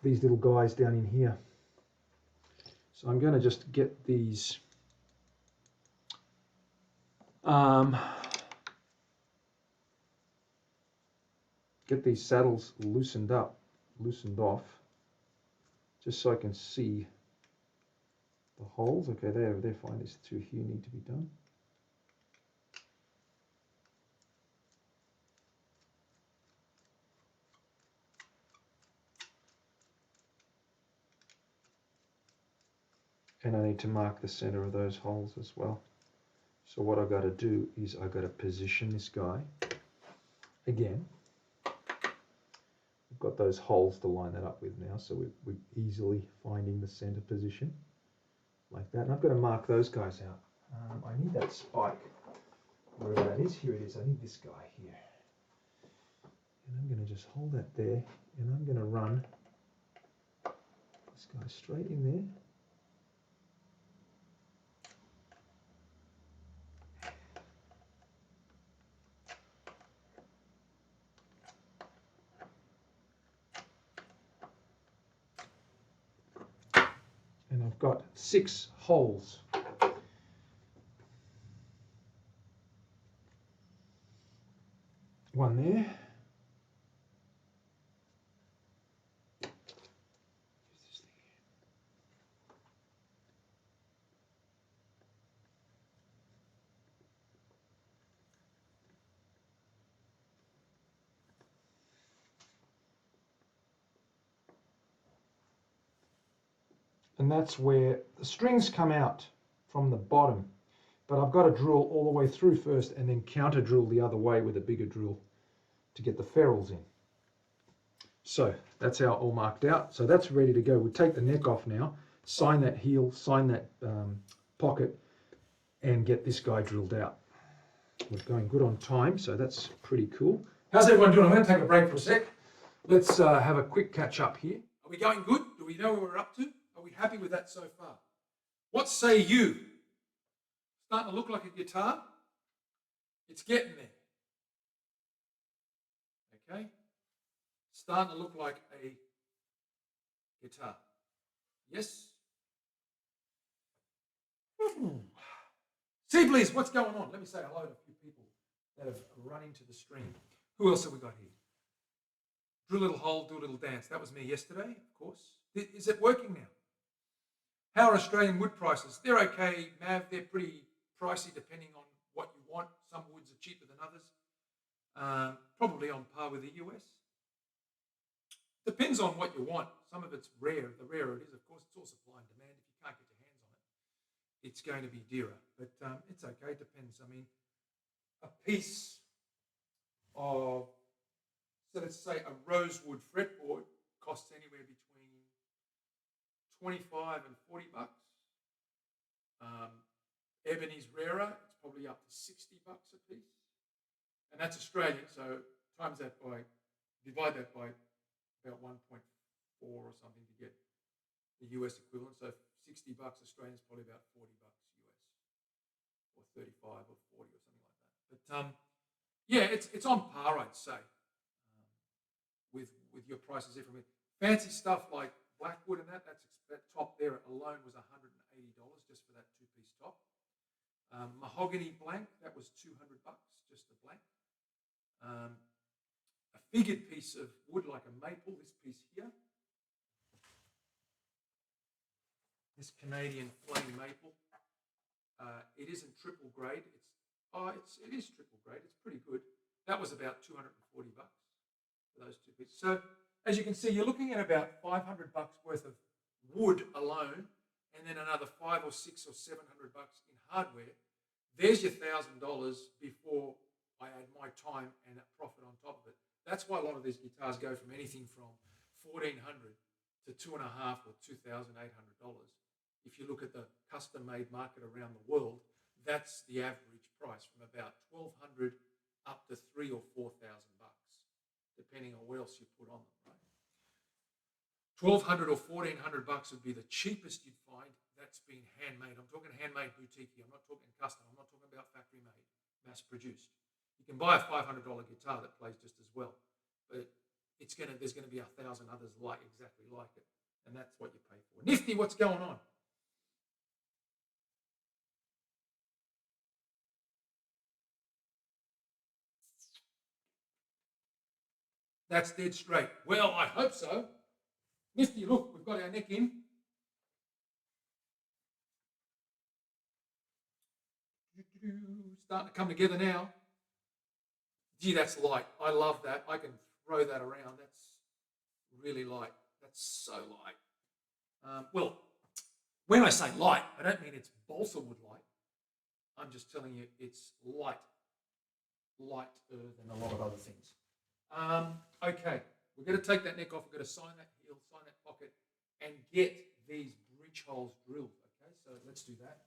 these little guys down in here. So I'm going to just get these saddles loosened off, just so I can see the holes. Okay, they're fine. These two here need to be done. And I need to mark the center of those holes as well. So what I've got to do is I've got to position this guy again. We've got those holes to line that up with now, so we're easily finding the center position like that. And I've got to mark those guys out. I need that spike, wherever that is. Here it is. I need this guy here. And I'm going to just hold that there, and I'm going to run this guy straight in there. And I've got 6 holes. One there. And that's where the strings come out from the bottom. but I've got to drill all the way through first and then counter drill the other way with a bigger drill to get the ferrules in. So that's how all marked out. So that's ready to go. We take the neck off now, sign that heel, sign that pocket, and get this guy drilled out. We're going good on time, so that's pretty cool. How's everyone doing? I'm going to take a break for a sec. Let's have a quick catch up here. Are we going good? Do we know where we're up to? Are we happy with that so far? What say you? Starting to look like a guitar? It's getting there. Okay? Starting to look like a guitar. Yes? Seablees, what's going on? Let me say hello to a few people that have run into the stream. Who else have we got here? Drill a little hole, do a little dance. That was me yesterday, of course. Is it working now? How are Australian wood prices? They're okay, Mav. They're pretty pricey depending on what you want. Some woods are cheaper than others. Probably on par with the US. Depends on what you want. Some of it's rare. The rarer it is, of course, it's all supply and demand. If you can't get your hands on it, it's going to be dearer. But it's okay. It depends. I mean, a piece of, so let's say a rosewood fretboard costs anywhere between 25 and 40 bucks. Ebony's rarer. It's probably up to 60 bucks a piece. And that's Australian, so times that by, divide that by about 1.4 or something to get the US equivalent. So 60 bucks Australian is probably about 40 bucks US, or 35 or 40 or something like that. But yeah, it's on par, I'd say, with your prices everywhere. Fancy stuff like blackwood and that top there alone was $180 just for that two-piece top. Mahogany blank, that was 200 bucks, just the blank. A figured piece of wood like a maple, this piece here. This Canadian flame maple. It isn't triple grade. It is triple grade. It's pretty good. That was about 240 bucks for those two pieces. So as you can see, you're looking at about 500 bucks worth of wood alone, and then another 500 or 600 or 700 bucks in hardware. There's your $1,000 before I add my time and that profit on top of it. That's why a lot of these guitars go from anything from $1,400 to $2,500 or $2,800. If you look at the custom-made market around the world, that's the average price, from about $1,200 up to $3,000 or $4,000 bucks, depending on what else you put on them. Right? $1,200 or $1,400 bucks would be the cheapest you'd find. That's been handmade. I'm talking handmade boutique. I'm not talking custom. I'm not talking about factory-made, mass-produced. You can buy a $500 guitar that plays just as well, but there's going to be 1,000 others exactly like it, and that's what you pay for. Nifty, what's going on? That's dead straight. Well, I hope so. Nifty, look, we've got our neck in. Starting to come together now. Gee, that's light. I love that. I can throw that around. That's really light. That's so light. Well, when I say light, I don't mean it's balsa wood light. I'm just telling you it's lighter than a lot of other things. Okay, we're going to take that neck off. We're going to sign that heel, sign that pocket, and get these bridge holes drilled. Okay, so let's do that.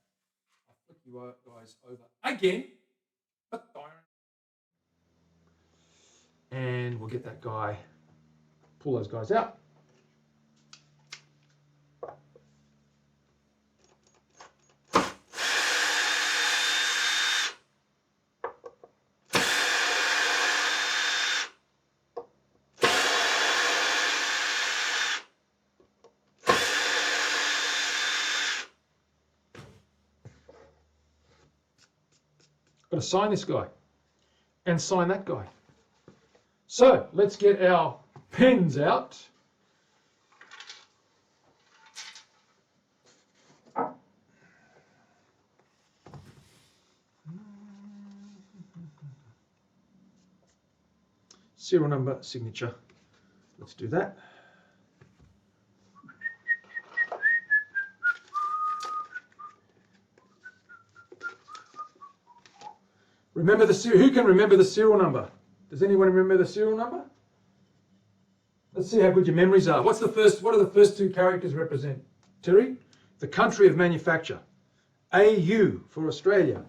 I'll flick you guys over again. And we'll get that guy, pull those guys out. Got to sign this guy and sign that guy. So let's get our pens out. Serial number, signature. Let's do that. Remember the serial. Who can remember the serial number? Does anyone remember the serial number? Let's see how good your memories are. What are the first two characters represent? Terry? The country of manufacture. AU for Australia.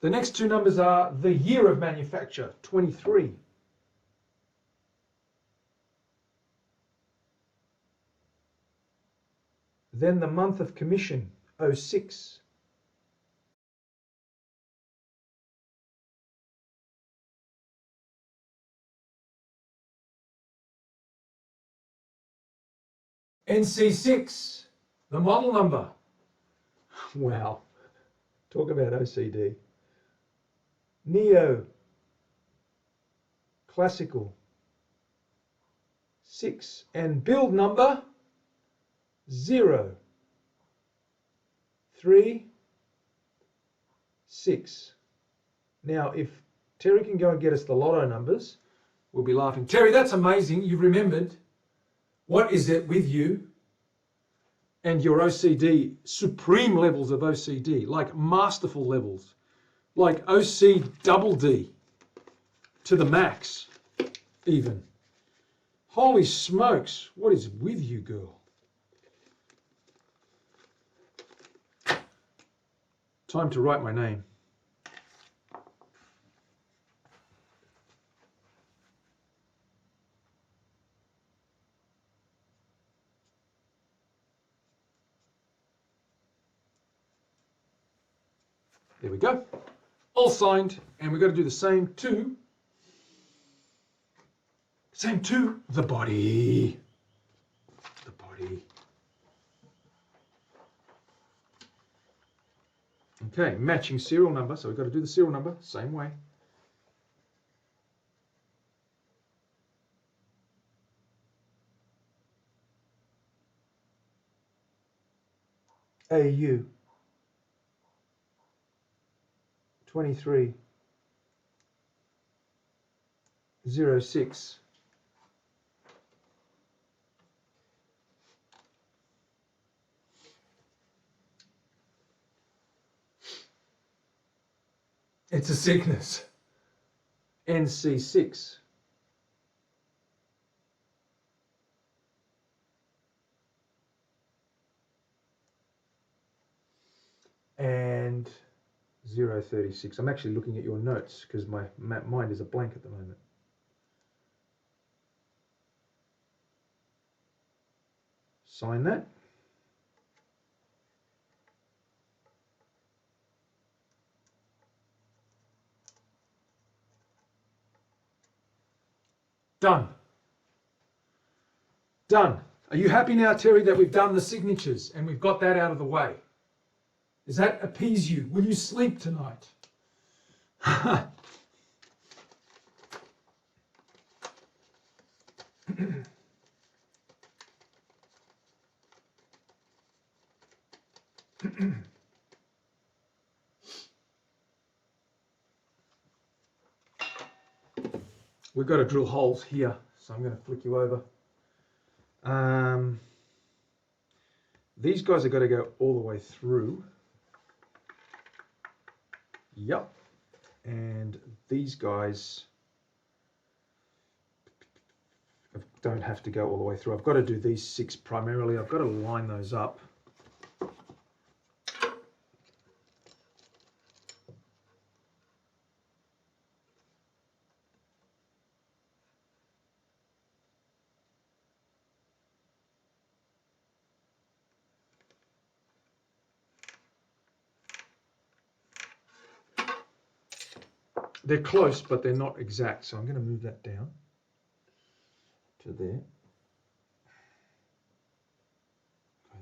The next two numbers are the year of manufacture, 23. Then the month of commission, 06. NC6, the model number. Wow, talk about OCD. Neo, classical, 6, and build number 0, 3, 6. Now, if Terry can go and get us the lotto numbers, we'll be laughing. Terry, that's amazing. You've remembered. What is it with you and your OCD, supreme levels of OCD, like masterful levels, like OC double D to the max, even. Holy smokes, what is with you, girl? Time to write my name. There we go. All signed, and we've got to do the same to the body. The body. Okay, matching serial number, so we've got to do the serial number, same way. AU 23 06. It's a sickness. NC6. And 036. I'm actually looking at your notes because my mind is a blank at the moment. Sign that. Done. Done. Are you happy now, Terry, that we've done the signatures and we've got that out of the way? Does that appease you? Will you sleep tonight? We've got to drill holes here, so I'm going to flick you over. These guys have got to go all the way through. Yep. And these guys don't have to go all the way through. I've got to do these 6 primarily. I've got to line those up. They're close, but they're not exact. So I'm going to move that down to there.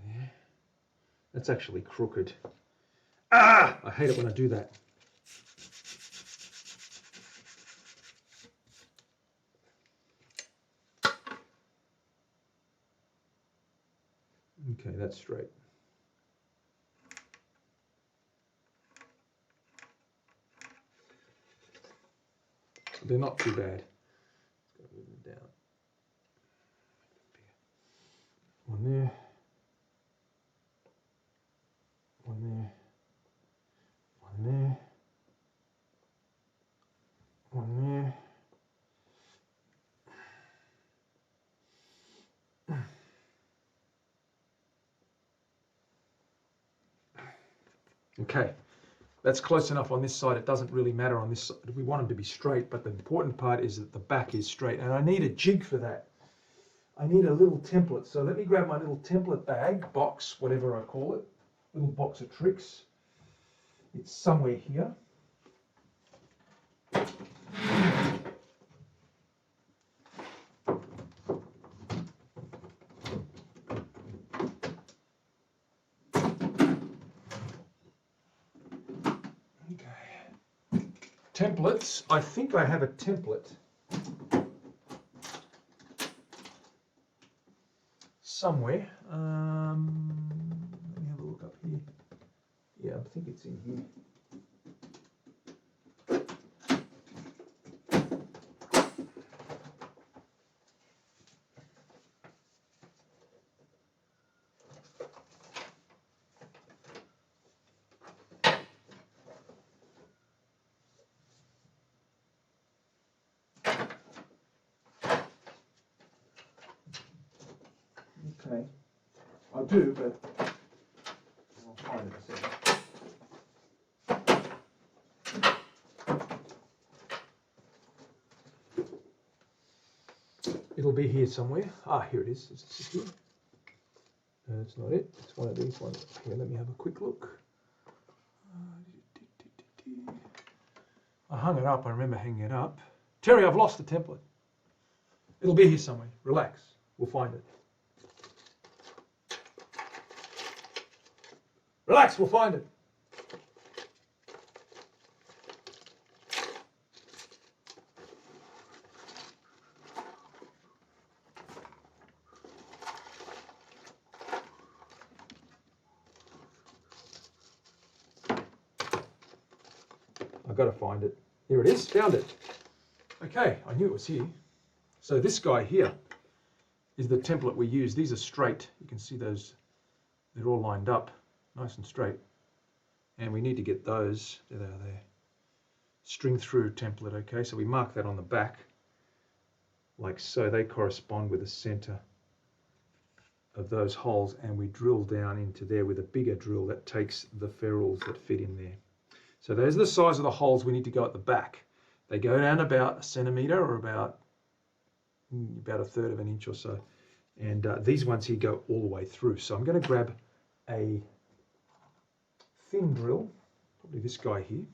There. That's actually crooked. Ah! I hate it when I do that. Okay, that's straight. They're not too bad. Let's go move them down. One there. One there. One there. One there. Okay, that's close enough on this side. It doesn't really matter on this side. We want them to be straight, but the important part is that the back is straight. And I need a jig for that. I need a little template. So let me grab my little template bag, box, whatever I call it. Little box of tricks. It's somewhere here. Templates. I think I have a template somewhere. Let me have a look up here. Yeah, I think it's in here. Okay, I do, but I'll find it in a second. It'll be here somewhere. Ah, here it is. Is this here? No, that's not it. It's one of these ones. Here, let me have a quick look. I hung it up. I remember hanging it up. Terry, I've lost the template. It'll be here somewhere. Relax. We'll find it. Relax, we'll find it. I've got to find it. Here it is, found it. Okay, I knew it was here. So this guy here is the template we use. These are straight. You can see those, they're all lined up, nice and straight. And we need to get those, there they are there. String through template, okay? So we mark that on the back, like so. They correspond with the center of those holes, and we drill down into there with a bigger drill that takes the ferrules that fit in there. So those are the size of the holes we need to go at the back. They go down about a centimetre or about a third of an inch or so. And these ones here go all the way through. So I'm going to grab a thin drill, probably this guy here,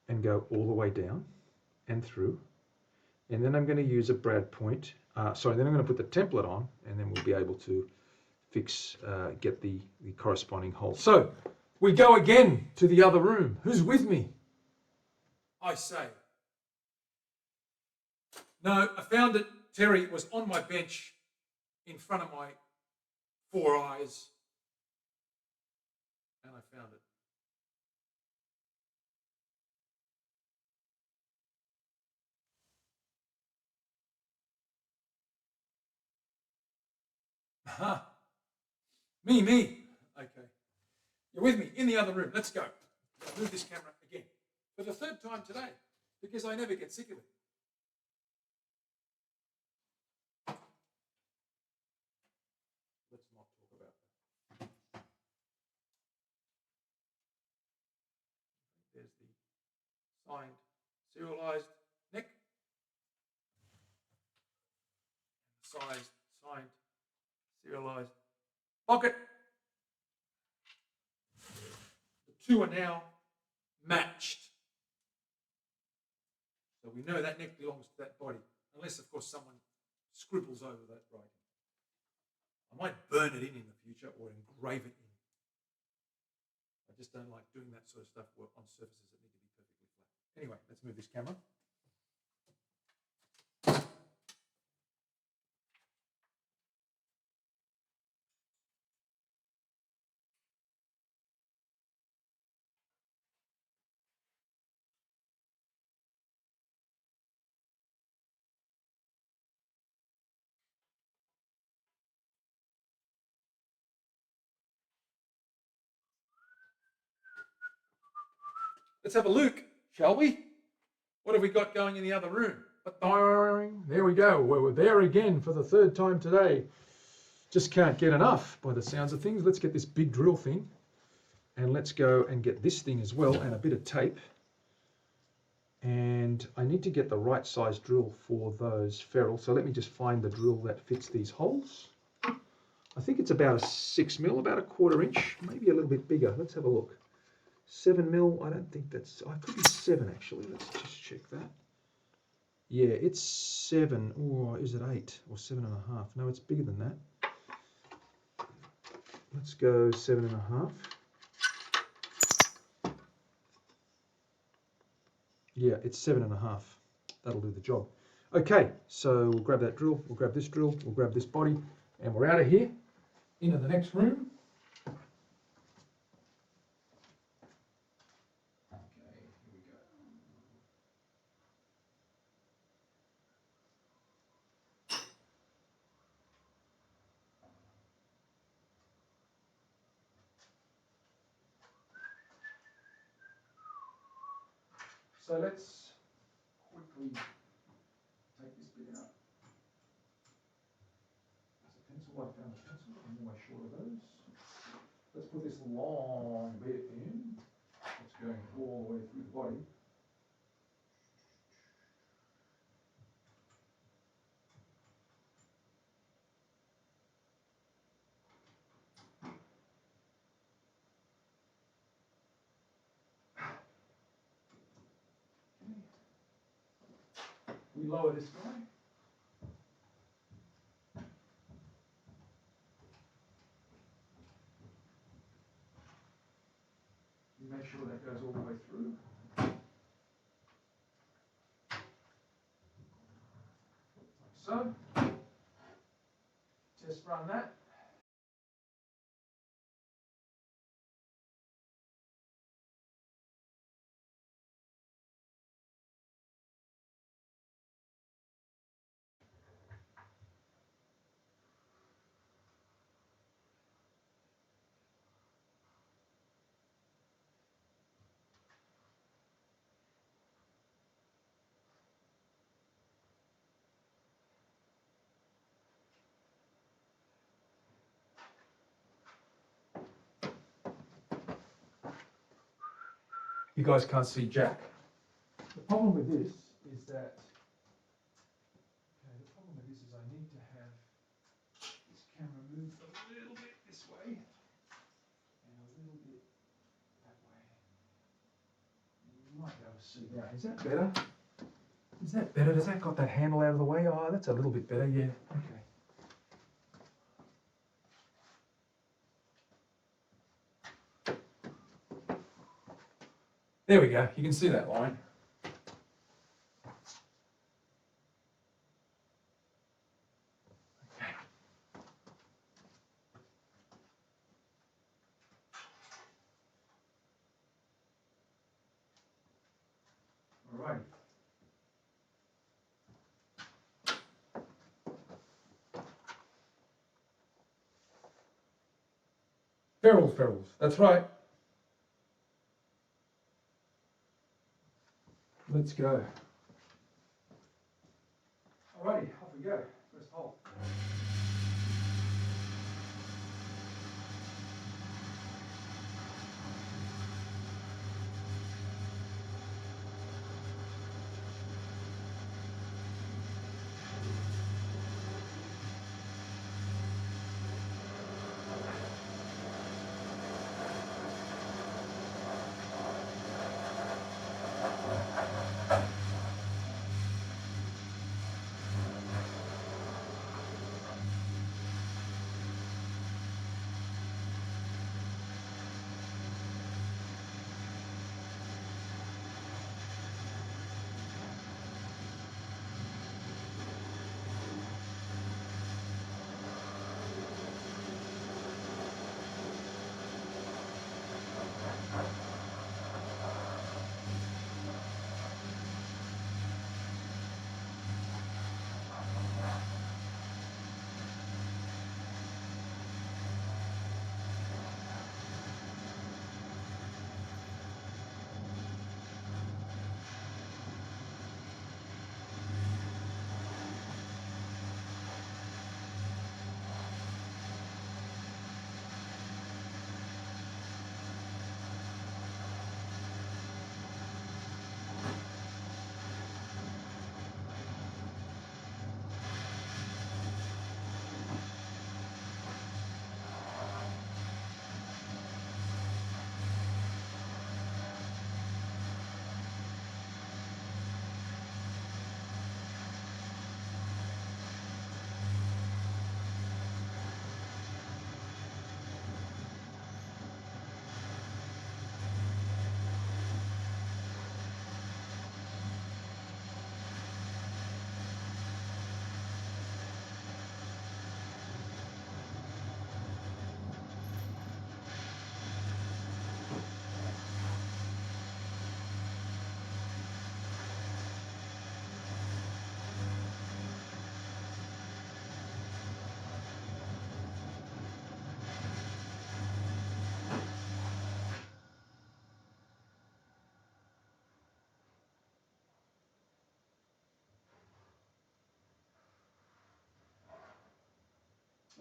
and go all the way down and through. And then I'm going to use a brad point. Then I'm going to put the template on, and then we'll be able to fix, get the corresponding hole. So we go again to the other room. Who's with me? I say. No, I found it, Terry. It was on my bench in front of my 4 eyes, and I found it. Aha. Me. Okay. You're with me in the other room. Let's go. I'll move this camera again for the 3rd time today because I never get sick of it. Let's not talk about that. There's the signed, serialized neck. Signed, serialized pocket. The two are now matched. So we know that neck belongs to that body, unless, of course, someone scribbles over that writing. I might burn it in the future or engrave it in. I just don't like doing that sort of stuff on surfaces that need to be perfectly flat. Anyway, let's move this camera. Let's have a look, shall we? What have we got going in the other room? There we go. We're there again for the third time today. Just can't get enough by the sounds of things. Let's get this big drill thing. And let's go and get this thing as well and a bit of tape. And I need to get the right size drill for those ferrules. So let me just find the drill that fits these holes. I think it's about a 6 mil, about a 1/4 inch, maybe a little bit bigger. Let's have a look. 7 mil, I don't think that's, I could be 7 actually. Let's just check that. Yeah, it's 7, or is it 8 or 7.5? No, it's bigger than that. Let's go 7.5. Yeah, it's 7.5. That'll do the job. Okay, so we'll grab that drill, we'll grab this drill, we'll grab this body, and we're out of here, into the next room. Okay, here we go. So let's quickly take this bit out. There's a pencil, I found a pencil, I'm always short of those. Let's put this long bit in. It's going all the way through the body. We lower this guy. We make sure that goes all the way through. So, just run that. You guys can't see Jack. The problem with this is that, okay, the problem with this is I need to have this camera moved a little bit this way and a little bit that way. You might be able to see now. Is that better? Is that better? Does that got that handle out of the way? Oh, that's a little bit better, yeah. Okay. There we go. You can see that line. Okay. All right. Ferrules. That's right. Let's go. Alrighty, off we go. First hole.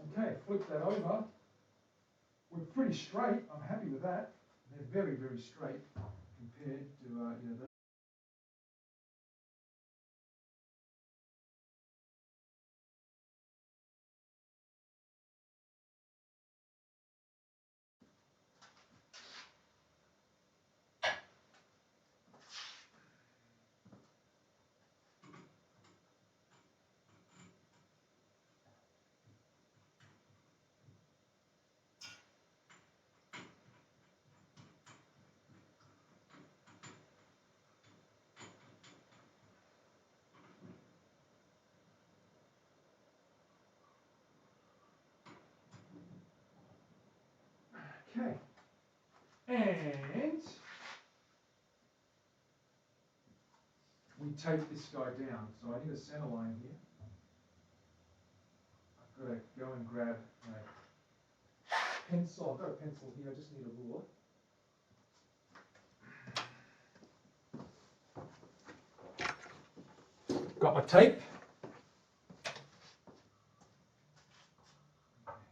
Okay, flip that over. We're pretty straight. I'm happy with that. They're very, very straight compared to the Okay. And we tape this guy down. So I need a center line here. I've got to go and grab my pencil. I've got a pencil here. I just need a ruler. Got my tape. Okay,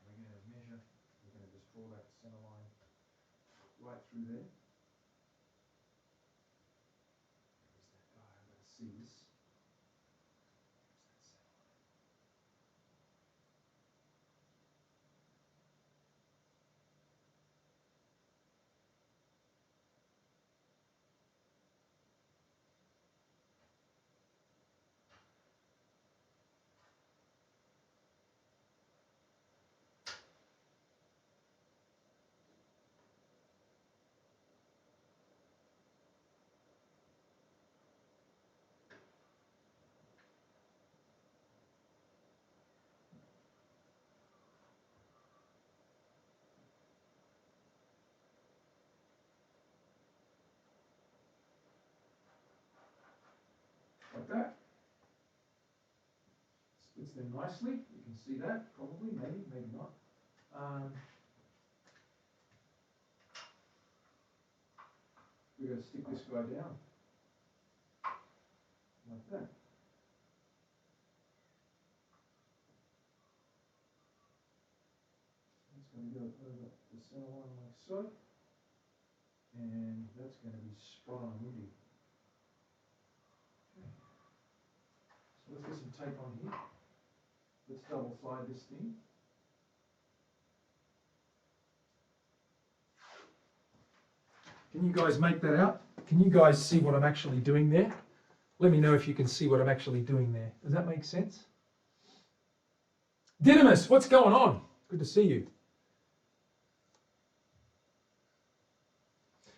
we're going to measure. We're going to just draw that center line right through there. Where's that guy? I've got to see this. Like that. Splits them nicely. You can see that, probably, maybe, maybe not. We're going to stick this guy down. Like that. It's going to go over the center line like so. And that's going to be spot on windy. Okay. So let's get some tape on here. Let's double slide this thing. Can you guys make that out? Can you guys see what I'm actually doing there? Let me know if you can see what I'm actually doing there. Does that make sense? Dynamis, what's going on? Good to see you.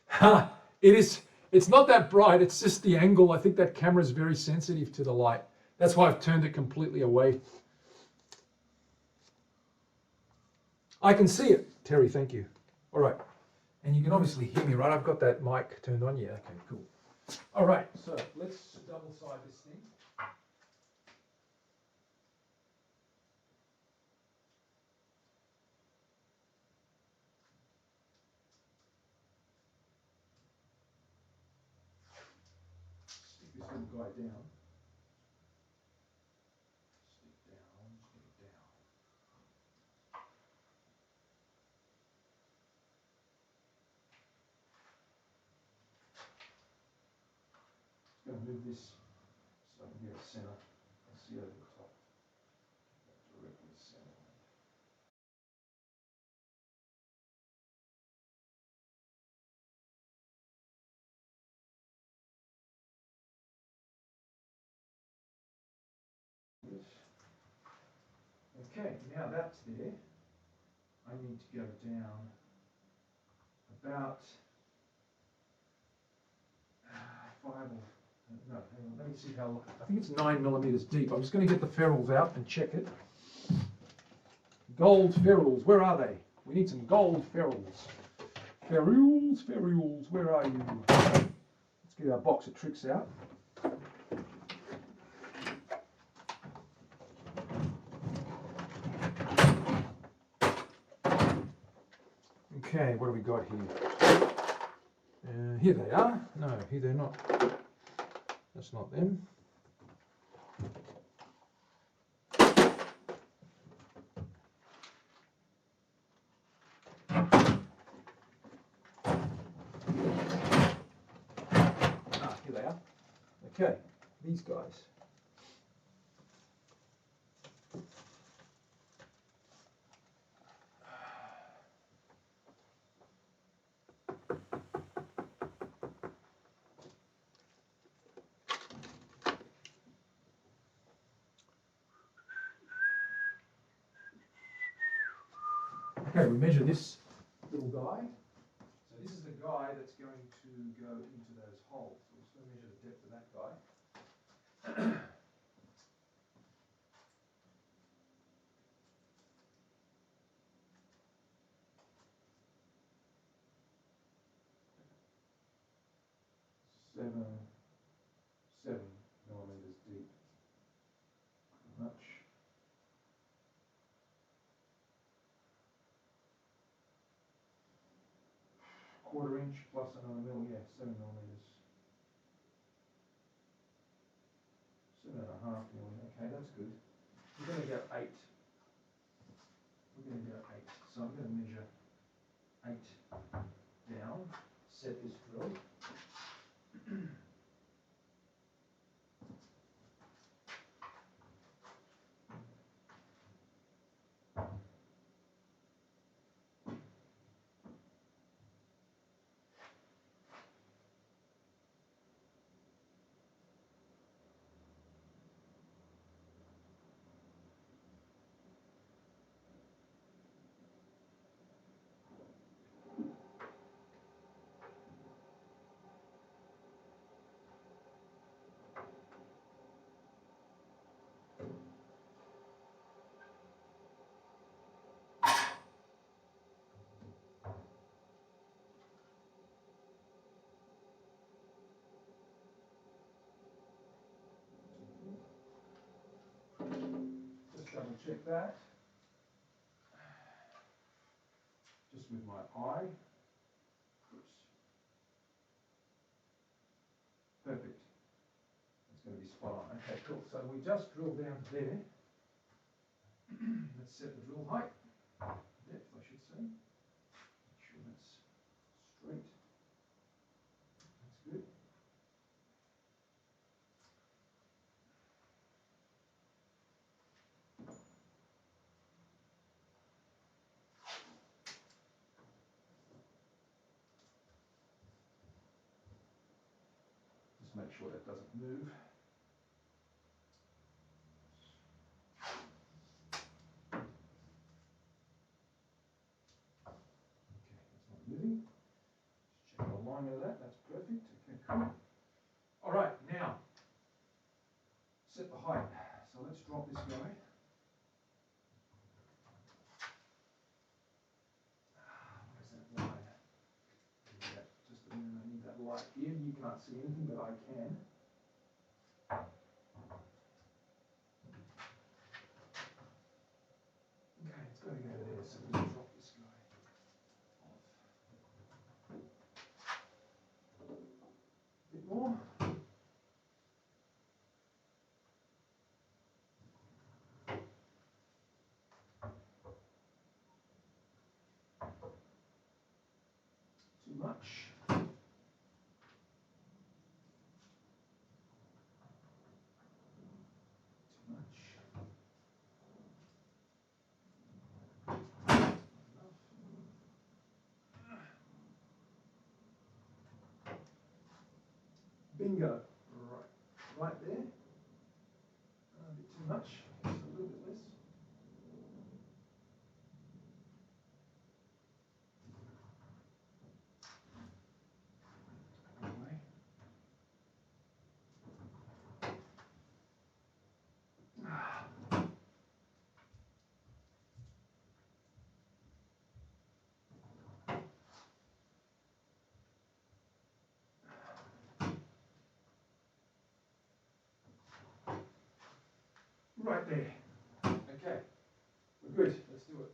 Ha! It's not that bright, it's just the angle. I think that camera is very sensitive to the light. That's why I've turned it completely away. I can see it. Terry, thank you. All right. And you can obviously hear me, right? I've got that mic turned on. Yeah, okay, cool. All right, so let's double side this thing. Stick this little guy down. Stick down, stick down. Just going to move this so I can get a center and see over the top. Directly center. Okay, now that's there. I need to go down about 5 or no, hang on, let me see how, I think it's 9 millimeters deep. I'm just going to get the ferrules out and check it. Gold ferrules, where are they? We need some gold ferrules. Ferrules, ferrules, where are you? Let's get our box of tricks out. Okay, what do we got here? Here they are. No, here they're not. That's not them. Okay, these guys. Okay, we measure this little guy. So this is the guy that's going to go into those holes. So we're just going to measure the depth of that guy. 7 millimeters deep. Much. Quarter-inch plus another mil, yeah, 7 millimeters. 7.5 millimeters. Okay, that's good. We're going to go 8. We're going to go 8. So I'm going to measure 8 down. Set this drill. Just double check that. Just with my eye. Oops. Perfect. It's going to be spot on. Okay, cool. So we just drilled down to there. Let's set the drill height. Depth, I should say. Make sure that's straight. That's good. Just make sure that doesn't move. Okay, that's not moving. Just check the alignment of that. That's perfect. Okay, cool. All right, now set the height. So let's drop this guy. Where's that line? Yeah, just a minute. I need that light here. You can't see anything, but I can. Okay, it's got to go there. So we'll drop this guy off. A bit more. Too much. Too much. Not enough. Bingo. Right. Right there. A bit too much. Just a little bit less. Anyway. Right there. Okay. We're good. Let's do it.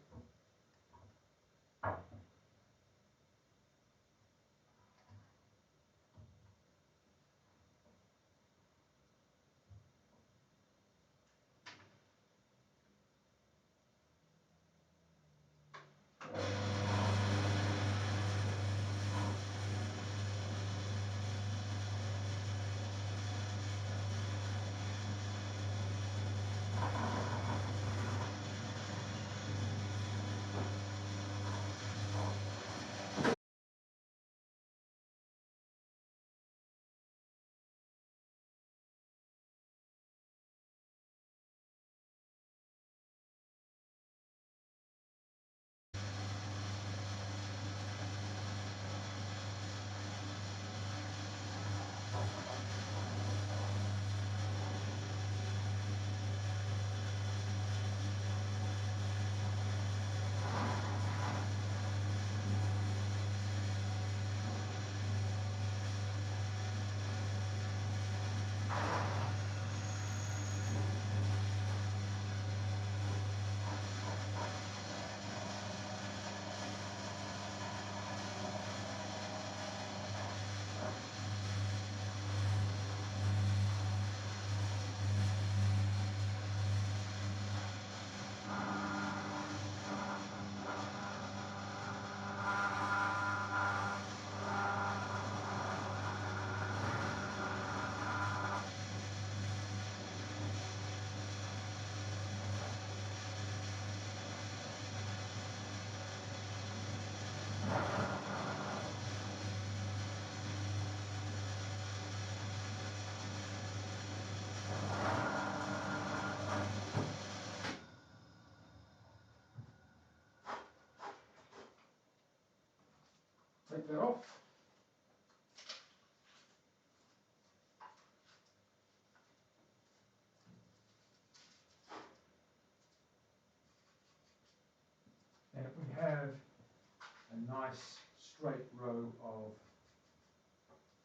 nice straight row of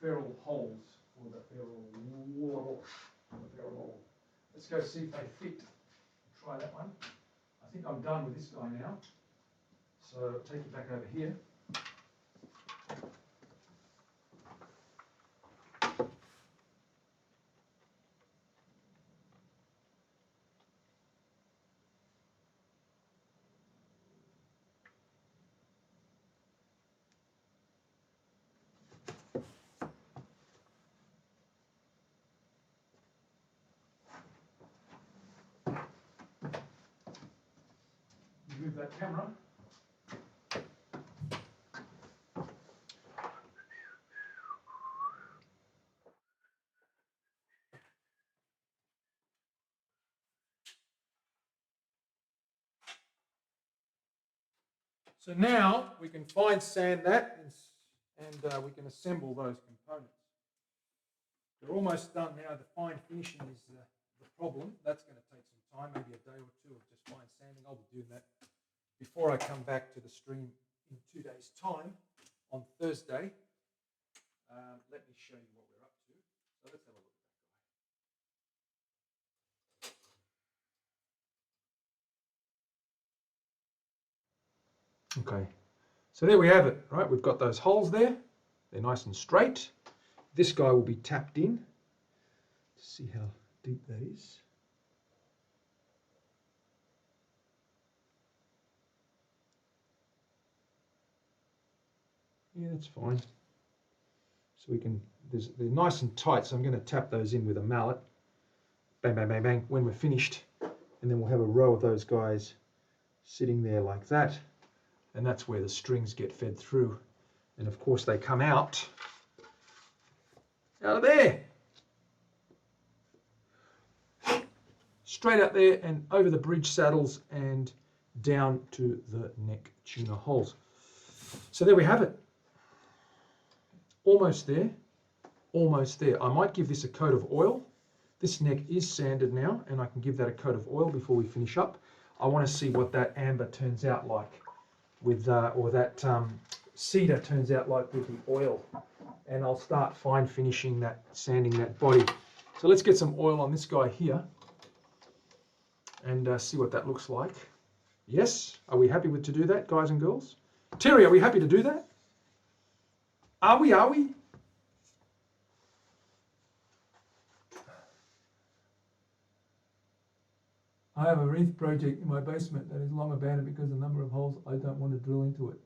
ferrule holes for the ferrule wall. Let's go see if they fit. Try that one. I think I'm done with this guy now. So I'll take it back over here. Move that camera. So now we can fine sand that and we can assemble those components. We're almost done now. The fine finishing is the problem. That's going to take some time, maybe a day or two of just fine sanding. I'll be doing that before I come back to the stream in 2 days' time on Thursday. Let me show you what we're up to. So let's have a look at that guy. Okay, so there we have it, right? We've got those holes there. They're nice and straight. This guy will be tapped in to see how deep that is. Yeah, that's fine. So we can, they're nice and tight, so I'm going to tap those in with a mallet. Bang, bang, bang, bang, when we're finished. And then we'll have a row of those guys sitting there like that. And that's where the strings get fed through. And of course they come out of there. Straight out there and over the bridge saddles and down to the neck tuner holes. So there we have it. Almost there, almost there. I might give this a coat of oil. This neck is sanded now and I can give that a coat of oil before we finish up. I want to see what that amber turns out like with, or that cedar turns out like with the oil. And I'll start fine finishing that, sanding that body. So let's get some oil on this guy here and see what that looks like. Yes, are we happy to do that, guys and girls? Terry, are we happy to do that? Are we? I have a wreath project in my basement that is long abandoned because of the number of holes I don't want to drill into it.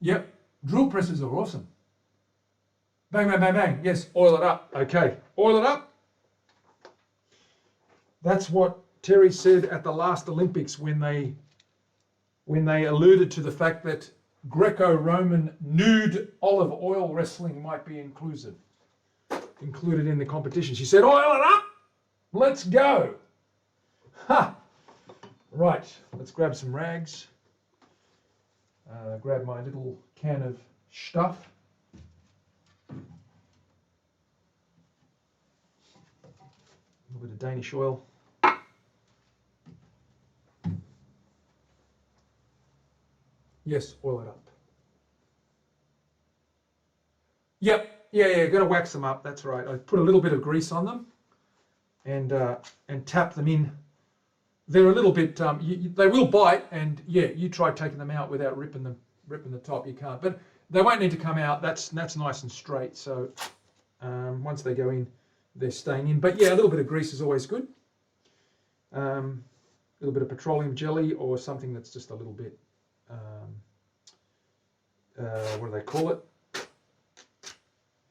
Yep, drill presses are awesome. Bang, bang, bang, bang. Yes, oil it up. Okay, oil it up. That's what Terry said at the last Olympics when they alluded to the fact that Greco-Roman nude olive oil wrestling might be included in the competition. She said, oil it up, let's go. Ha! Right, let's grab some rags. Grab my little can of stuff. A little bit of Danish oil. Yes, oil it up. Yep, yeah, gonna wax them up, that's right. I put a little bit of grease on them and tap them in. They're a little bit, they will bite, and yeah, you try taking them out without ripping the top, you can't. But they won't need to come out, that's nice and straight, so once they go in, they're staying in. But yeah, a little bit of grease is always good. A little bit of petroleum jelly or something that's just a little bit, what do they call it?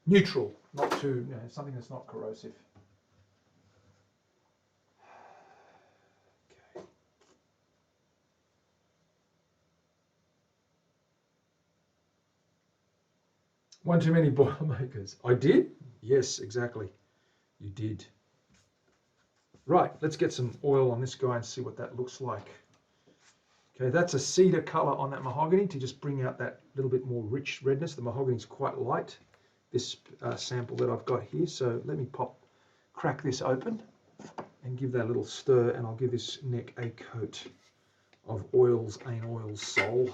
Neutral, not too, something that's not corrosive. Okay. One too many Boilermakers. I did? Yes, exactly. You did. Right, let's get some oil on this guy and see what that looks like. Okay, that's a cedar color on that mahogany to just bring out that little bit more rich redness. The mahogany is quite light, this sample that I've got here. So let me crack this open and give that a little stir, and I'll give this neck a coat of Oils Ain't Oils Soul.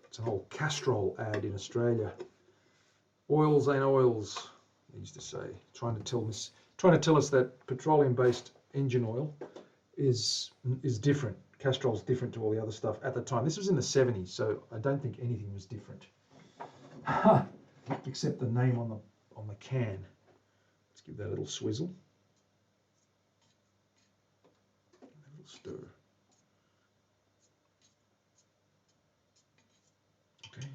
It's an old Castrol ad in Australia. Oils ain't oils, they used to say, trying to tell us that petroleum-based engine oil is different. Castrol's different to all the other stuff at the time. This was in the 70s, so I don't think anything was different, except the name on the can. Let's give that a little swizzle, a little stir. Okay.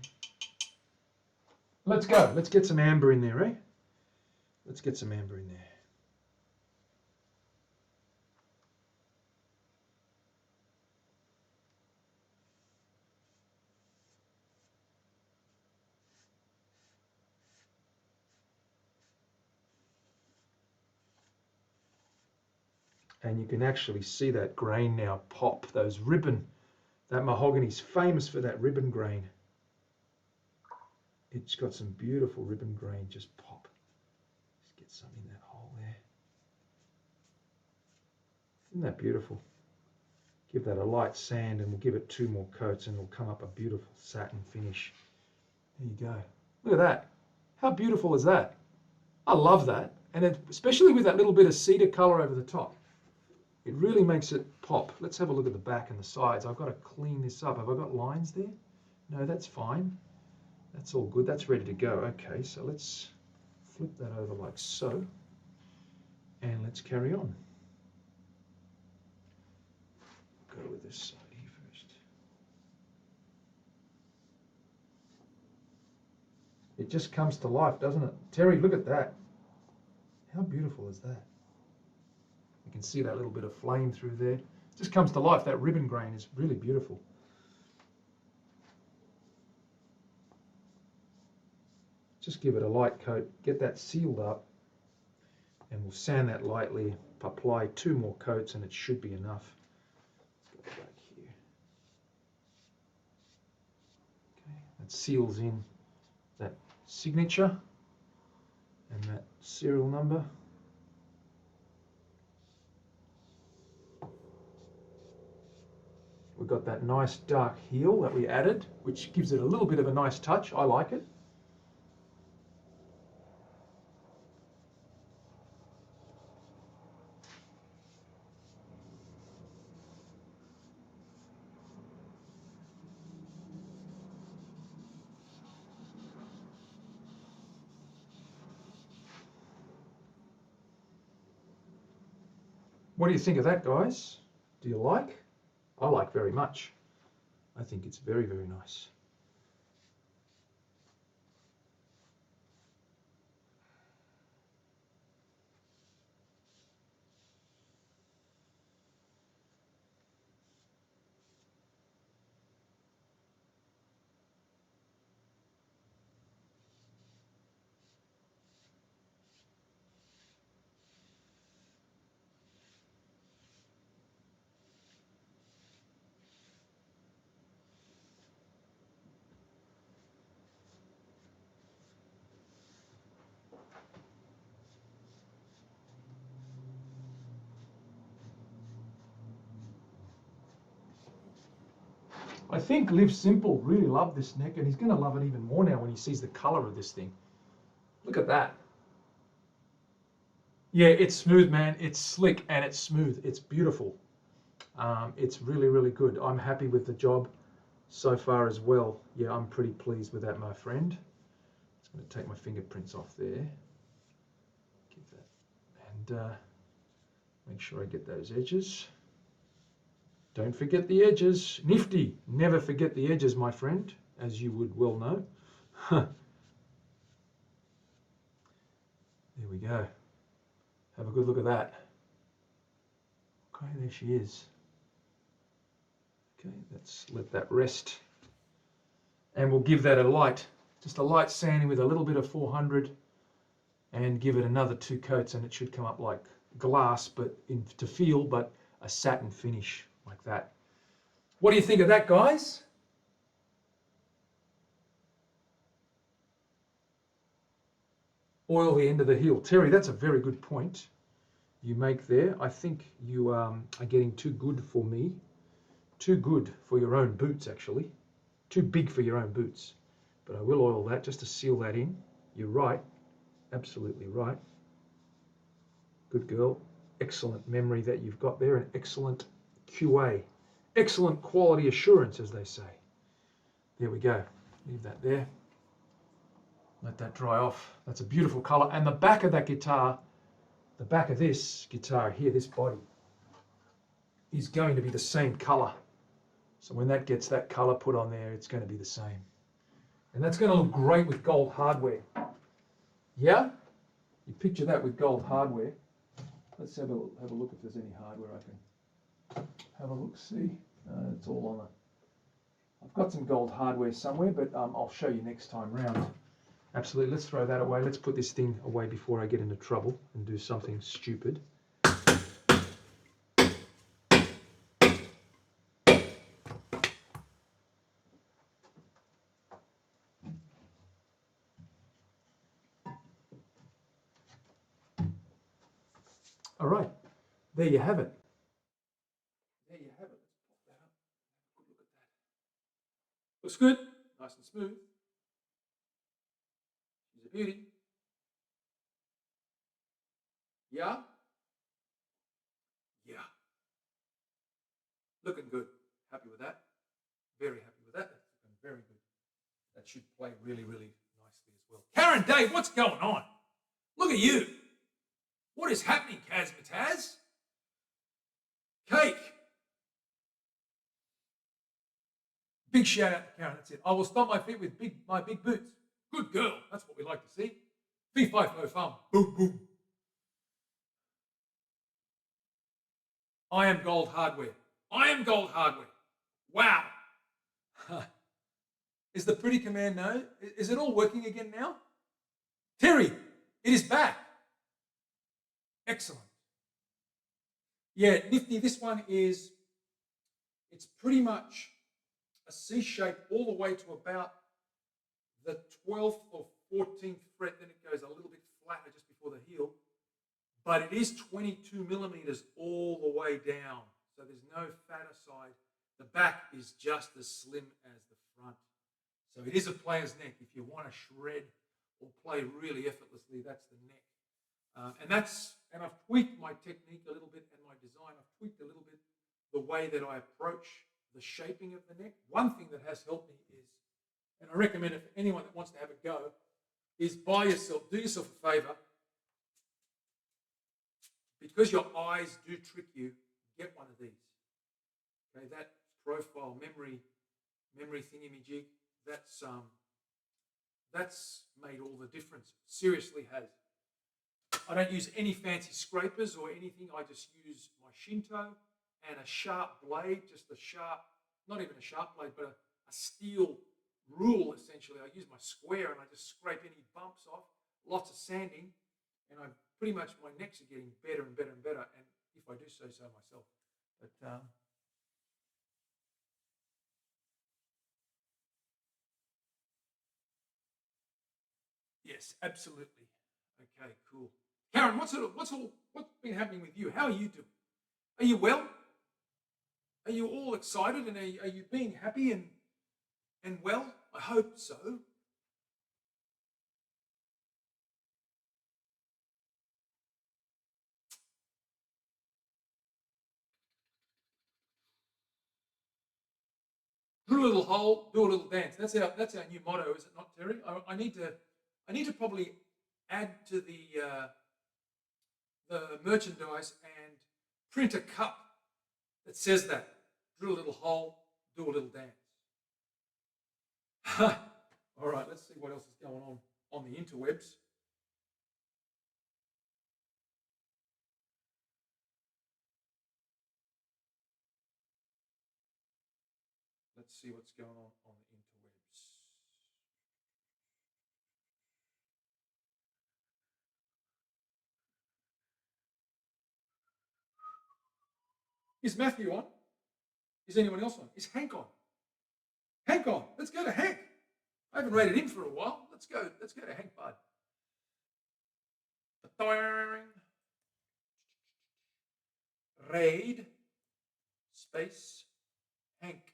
Let's go. Let's get some amber in there, eh? Let's get some amber in there. And you can actually see that grain now pop, those ribbon. That mahogany's famous for that ribbon grain. It's got some beautiful ribbon grain just pop. Just get some in that hole there. Isn't that beautiful? Give that a light sand and we'll give it 2 more coats and it'll come up a beautiful satin finish. There you go. Look at that. How beautiful is that? I love that. And especially with that little bit of cedar color over the top. It really makes it pop. Let's have a look at the back and the sides. I've got to clean this up. Have I got lines there? No, that's fine. That's all good. That's ready to go. Okay, so let's flip that over like so. And let's carry on. Go with this side here first. It just comes to life, doesn't it? Terry, look at that. How beautiful is that? You can see that little bit of flame through there. It just comes to life. That ribbon grain is really beautiful. Just give it a light coat, get that sealed up, and we'll sand that lightly, apply 2 more coats, and it should be enough. Let's go back here. Okay, that seals in that signature and that serial number. We've got that nice dark heel that we added, which gives it a little bit of a nice touch. I like it. What do you think of that, guys? Do you like? I like very much. I think it's very, very nice. I think Live Simple really loved this neck, and he's going to love it even more now when he sees the color of this thing. Look at that. Yeah, it's smooth, man. It's slick and it's smooth. It's beautiful. It's really, really good. I'm happy with the job so far as well. Yeah, I'm pretty pleased with that, my friend. Just going to take my fingerprints off there. Give that, and make sure I get those edges. Don't forget the edges. Nifty. Never forget the edges, my friend, as you would well know. There we go. Have a good look at that. Okay, there she is. Okay, let's let that rest. And we'll give that a light, just a light sanding with a little bit of 400, and give it another 2 coats, and it should come up like glass, but to feel, but a satin finish like that. What do you think of that, guys? Oil the end of the heel. Terry, that's a very good point. you make there. I think you are getting too good for me. Too good for your own boots, actually. Too big for your own boots. But I will oil that just to seal that in. You're right. Absolutely right. Good girl. Excellent memory that you've got there, and excellent QA. Excellent quality assurance, as they say. There we go. Leave that there. Let that dry off. That's a beautiful color. And the back of that guitar, the back of this guitar here, this body, is going to be the same color. So when that gets that color put on there, it's going to be the same. And that's going to look great with gold hardware. Yeah? You picture that with gold hardware. Let's have a look if there's any hardware I can have a look, see. It's all on the... I've got some gold hardware somewhere, but I'll show you next time round. Absolutely, let's throw that away. Let's put this thing away before I get into trouble and do something stupid. All right, there you have it. There you have it. Let's pop that up. Have a good look at that. Looks good, nice and smooth. She's a beauty. Yeah? Yeah. Looking good. Happy with that. Very happy with that. That's looking very good. That should play really, really nicely as well. Karen, Dave, what's going on? Look at you. What is happening, Kaz Mataz? Cake. Big shout out to Karen. That's it. I will stomp my feet with my big boots. Good girl. That's what we like to see. Fee fi fo fum. Boom, boom. I am gold hardware. I am gold hardware. Wow. Is the pretty command no? Is it all working again now? Terry, it is back. Excellent. Yeah, nifty. This one is, it's pretty much a C shape all the way to about the 12th or 14th fret. Then it goes a little bit flatter just before the heel. But it is 22 millimeters all the way down. So there's no fatter side. The back is just as slim as the front. So it is a player's neck. If you want to shred or play really effortlessly, that's the neck. And I've tweaked my technique a little bit and my design. I've tweaked a little bit the way that I approach the shaping of the neck. One thing that has helped me is, and I recommend it for anyone that wants to have a go, is do yourself a favor. Because your eyes do trick you, get one of these. Okay, that profile memory thingamajig, that's made all the difference. Seriously has. I don't use any fancy scrapers or anything. I just use my Shinto and a sharp blade, just a sharp, not even a sharp blade, but a steel rule essentially. I use my square and I just scrape any bumps off, lots of sanding, and pretty much my necks are getting better and better and better, and if I do so myself. But yes, absolutely. Okay, cool. Karen, what's been happening with you? How are you doing? Are you well? Are you all excited, and are you being happy and well? I hope so. Drill a little hole, do a little dance. That's our new motto, is it not, Terry? I need to probably add to the merchandise and print a cup that says that. Drill a little hole, do a little dance. All right, let's see what else is going on the interwebs. Let's see what's going on the interwebs. Is Matthew on? Is anyone else on? Is Hank on? Hank on. Let's go to Hank. I haven't rated him for a while. Let's go to Hank Bud. Raid space Hank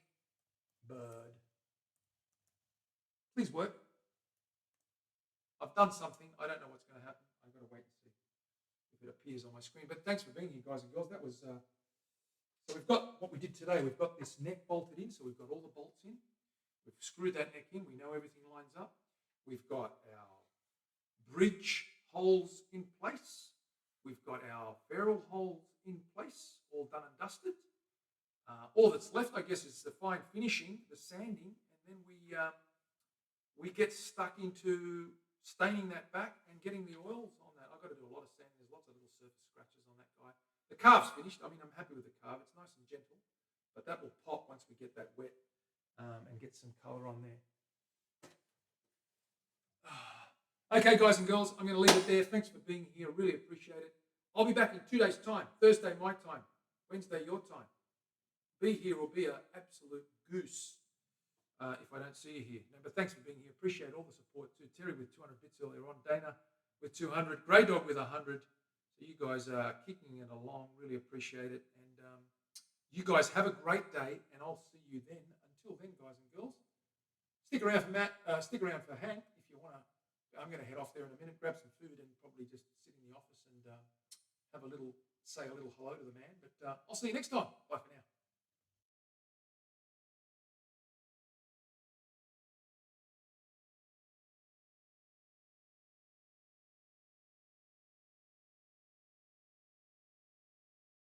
Bird. Please work. I've done something. I don't know what's going to happen. I've got to wait and see if it appears on my screen. But thanks for being here, guys and girls. That was so we've got what we did today. We've got this neck bolted in, so we've got all the bolts in. We've screwed that neck in. We know everything lines up. We've got our bridge holes in place. We've got our ferrule holes in place, all done and dusted. All that's left, I guess, is the fine finishing, the sanding, and then we get stuck into staining that back and getting the oils on that. I've got to do a lot of sanding. There's lots of little surface scratches on that guy. The carve's finished. I mean, I'm happy with the carve. It's nice and gentle, but that will pop once we get that wet and get some color on there. Okay, guys and girls, I'm going to leave it there. Thanks for being here. Really appreciate it. I'll be back in 2 days' time. Thursday, my time. Wednesday, your time. Be here or be an absolute goose if I don't see you here. No, but thanks for being here. Appreciate all the support too. Terry with 200 bits earlier on. Dana with 200. Grey Dog with 100. So you guys are kicking it along. Really appreciate it. And you guys have a great day, and I'll see you then. Until then, guys and girls, stick around for Matt. Stick around for Hank if you want to. I'm going to head off there in a minute, grab some food, and probably just sit in the office and say a little hello to the man. But I'll see you next time. Bye for now.